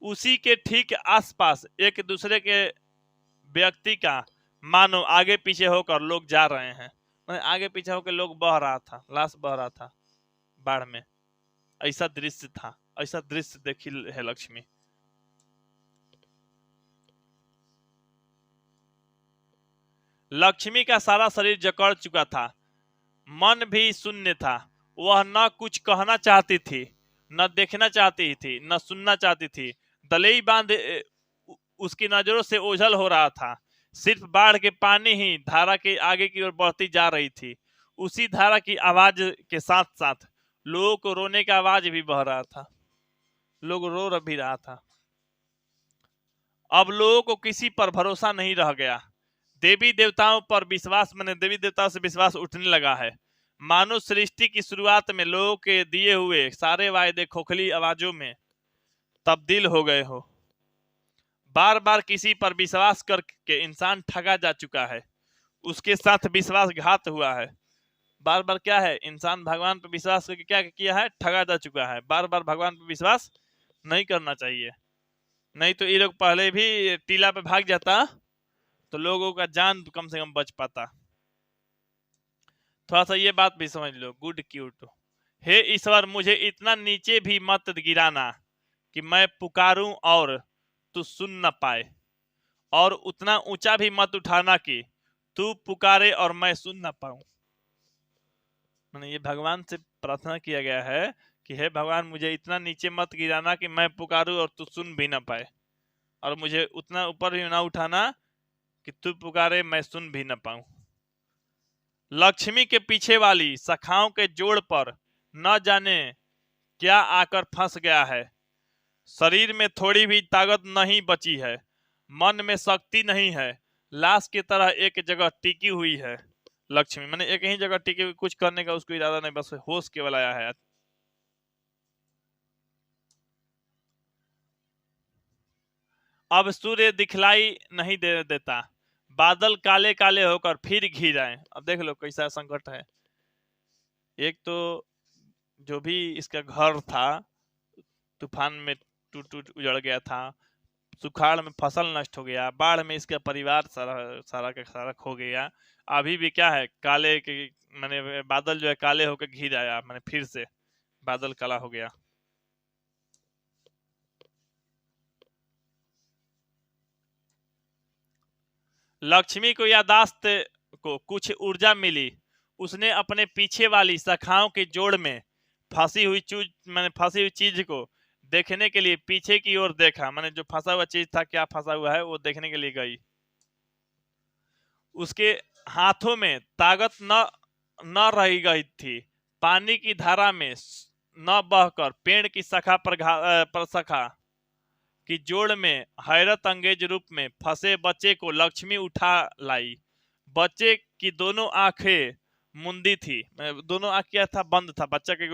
उसी के ठीक आसपास एक दूसरे के व्यक्ति का मानो आगे पीछे होकर लोग जा रहे हैं, आगे पीछे होकर लोग बह रहा था, लाश बह रहा था बाढ़ में। ऐसा दृश्य था, ऐसा दृश्य देखी है लक्ष्मी। लक्ष्मी का सारा शरीर जकड़ चुका था, मन भी शून्य था। वह न कुछ कहना चाहती थी, न देखना चाहती थी, न सुनना चाहती थी। दलेई बांध उसकी नजरों से ओझल हो रहा था। सिर्फ बाढ़ के पानी ही धारा के आगे की ओर बढ़ती जा रही थी। उसी धारा की आवाज के साथ साथ लोगों को रोने का आवाज भी बह रहा था, लोग रो भी रहा था। अब लोगों को किसी पर भरोसा नहीं रह गया। देवी देवताओं पर विश्वास, मैंने देवी देवताओं से विश्वास उठने लगा है। मानो सृष्टि की शुरुआत में लोगों के दिए हुए सारे वायदे खोखली आवाजों में तब्दील हो गए हो। बार बार किसी पर विश्वास करके इंसान ठगा जा चुका है, उसके साथ विश्वासघात हुआ है। बार बार क्या है, इंसान भगवान पर विश्वास करके क्या किया है, ठगा जा चुका है। बार बार भगवान पर विश्वास नहीं करना चाहिए, नहीं तो ये लोग पहले भी टीला पे भाग जाता तो लोगों का जान कम से कम बच पाता। थोड़ा सा ये बात भी समझ लो, गुड क्यूट। हे ईश्वर, मुझे इतना नीचे भी मत गिराना कि मैं पुकारूं और तू सुन न पाए, और उतना ऊंचा भी मत उठाना कि तू पुकारे और मैं सुन न पाऊं। मैंने ये भगवान से प्रार्थना किया गया है कि हे भगवान, मुझे इतना नीचे मत गिराना कि मैं पुकारूं और तू सुन भी ना पाए, और मुझे उतना ऊपर भी ना उठाना कि तू पुकारे मैं सुन भी ना पाऊं। लक्ष्मी के पीछे वाली सखाओं के जोड़ पर न जाने क्या आकर फंस गया है। शरीर में थोड़ी भी ताकत नहीं बची है, मन में शक्ति नहीं है, लाश की तरह एक जगह टिकी हुई है। लक्ष्मी मैंने एक ही जगह टिकी हुई, कुछ करने का उसको इरादा नहीं, बस होश केवल आया है। अब सूर्य दिखलाई नहीं देता, बादल काले काले होकर फिर घिर आए। अब देख लो कैसा संकट है। एक तो जो भी इसका घर था तूफान में टूट टूट उजड़ गया था, सुखाड़ में फसल नष्ट हो गया, बाढ़ में इसका परिवार सारा सारा का सारा खो गया। अभी भी क्या है, काले के मैंने बादल जो है काले होकर घिर आया, मैंने फिर से बादल काला हो गया। लक्ष्मी को यादाश्त को कुछ ऊर्जा मिली, उसने अपने पीछे वाली शाखाओं के जोड़ में फंसी हुई चीज को देखने के लिए पीछे की ओर देखा। मैंने जो फंसा हुआ चीज था, क्या फंसा हुआ है, वो देखने के लिए गई। उसके हाथों में ताकत न रही गई थी। पानी की धारा में न बहकर पेड़ की शाखा पर शाखा की जोड़ में हैरत अंगेज रूप में फंसे बच्चे को लक्ष्मी उठा लाई। बच्चे की दोनों आंखें मुंदी थी, दोनों आंख क्या था, बंद था। बच्चा के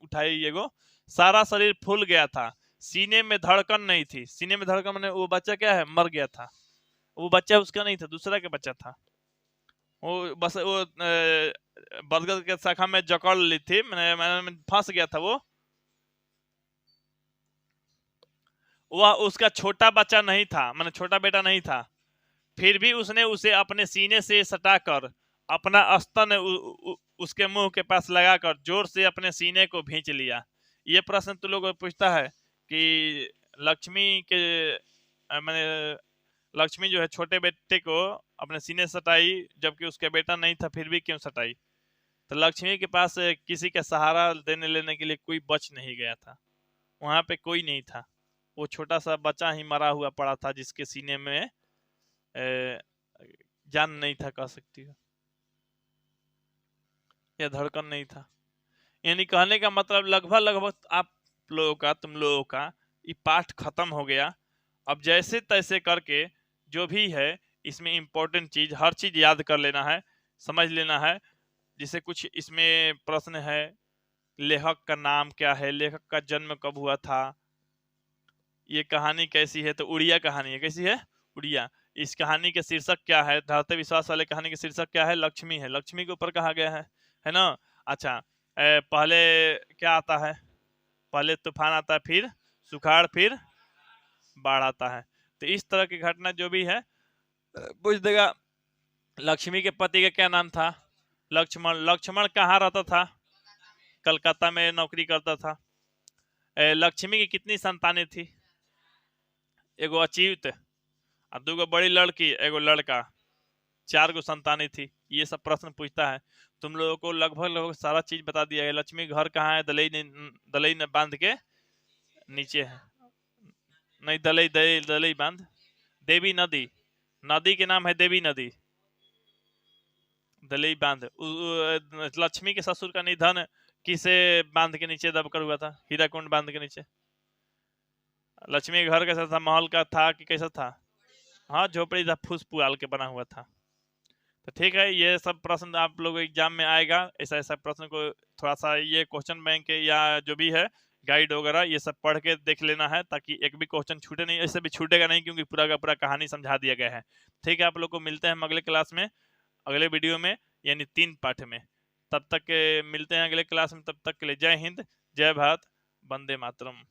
उठाई एगो, सारा शरीर फूल गया था, सीने में धड़कन नहीं थी। सीने में धड़कन मैंने वो बच्चा क्या है, मर गया था। वो बच्चा उसका नहीं था, दूसरा का बच्चा था। वो बस वो बरगद के शाखा में जकड़ ली थी, मैंने फंस गया था वो। वह उसका छोटा बच्चा नहीं था, मैंने छोटा बेटा नहीं था। फिर भी उसने उसे अपने सीने से सटाकर अपना स्तन उसके मुंह के पास लगाकर जोर से अपने सीने को भींच लिया। ये प्रश्न तो लोग पूछता है कि लक्ष्मी के मैंने लक्ष्मी जो है छोटे बेटे को अपने सीने सटाई, जबकि उसका बेटा नहीं था, फिर भी क्यों सटाई? तो लक्ष्मी के पास किसी का सहारा देने लेने के लिए कोई बच नहीं गया था, वहां पे कोई नहीं था। वो छोटा सा बच्चा ही मरा हुआ पड़ा था, जिसके सीने में जान नहीं था, कह सकती हो, या धड़कन नहीं था। यानी कहने का मतलब लगभग आप लोगों का, तुम लोगों का ये पाठ खत्म हो गया। अब जैसे तैसे करके जो भी है इसमें इम्पोर्टेंट चीज, हर चीज याद कर लेना है, समझ लेना है। जिसे कुछ इसमें प्रश्न है, लेखक का नाम क्या है, लेखक का जन्म कब हुआ था, ये कहानी कैसी है, तो उड़िया कहानी है। कैसी है? उड़िया। इस कहानी के शीर्षक क्या है? धरते विश्वास वाले कहानी के शीर्षक क्या है? लक्ष्मी है, लक्ष्मी के ऊपर कहा गया है ना। अच्छा, पहले क्या आता है? पहले तूफान आता है, फिर सुखाड़, फिर बाढ़ आता है। तो इस तरह की घटना जो भी है पूछ देगा। लक्ष्मी के पति का क्या नाम था? लक्ष्मण। लक्ष्मण कहाँ रहता था? कलकत्ता में नौकरी करता था। लक्ष्मी की कितनी संतानें थी? एगो अच्युत, और दूगो बड़ी लड़की, एगो लड़का, 4 गो संतानें थी। ये सब प्रश्न पूछता है। तुम लोगों को लगभग सारा चीज बता दिया है। लक्ष्मी घर कहाँ है? दलई ने बांध के नीचे है। नहीं, दलई दलई दलई बांध, देवी नदी, नदी के नाम है देवी नदी, दलई बांध। लक्ष्मी के ससुर का निधन किसे बांध के नीचे दबकर हुआ था? हीराकुंड बांध के नीचे। लक्ष्मी के घर कैसा था? महल का था कि कैसा था? हाँ, झोपड़ी था, फूस पुआल के बना हुआ था। तो ठीक है, ये सब प्रश्न आप लोग एग्जाम में आएगा। ऐसा ऐसा प्रश्न को थोड़ा सा ये क्वेश्चन बैंक या जो भी है गाइड वगैरह ये सब पढ़ के देख लेना है, ताकि एक भी क्वेश्चन छूटे नहीं। ऐसे भी छूटेगा नहीं क्योंकि पूरा का पूरा कहानी समझा दिया गया है। ठीक है, आप लोग को मिलते हैं हम अगले क्लास में, अगले वीडियो में, यानी 3 पार्ट में। तब तक मिलते हैं अगले क्लास में। तब तक के लिए जय हिंद, जय भारत, वंदे मातरम।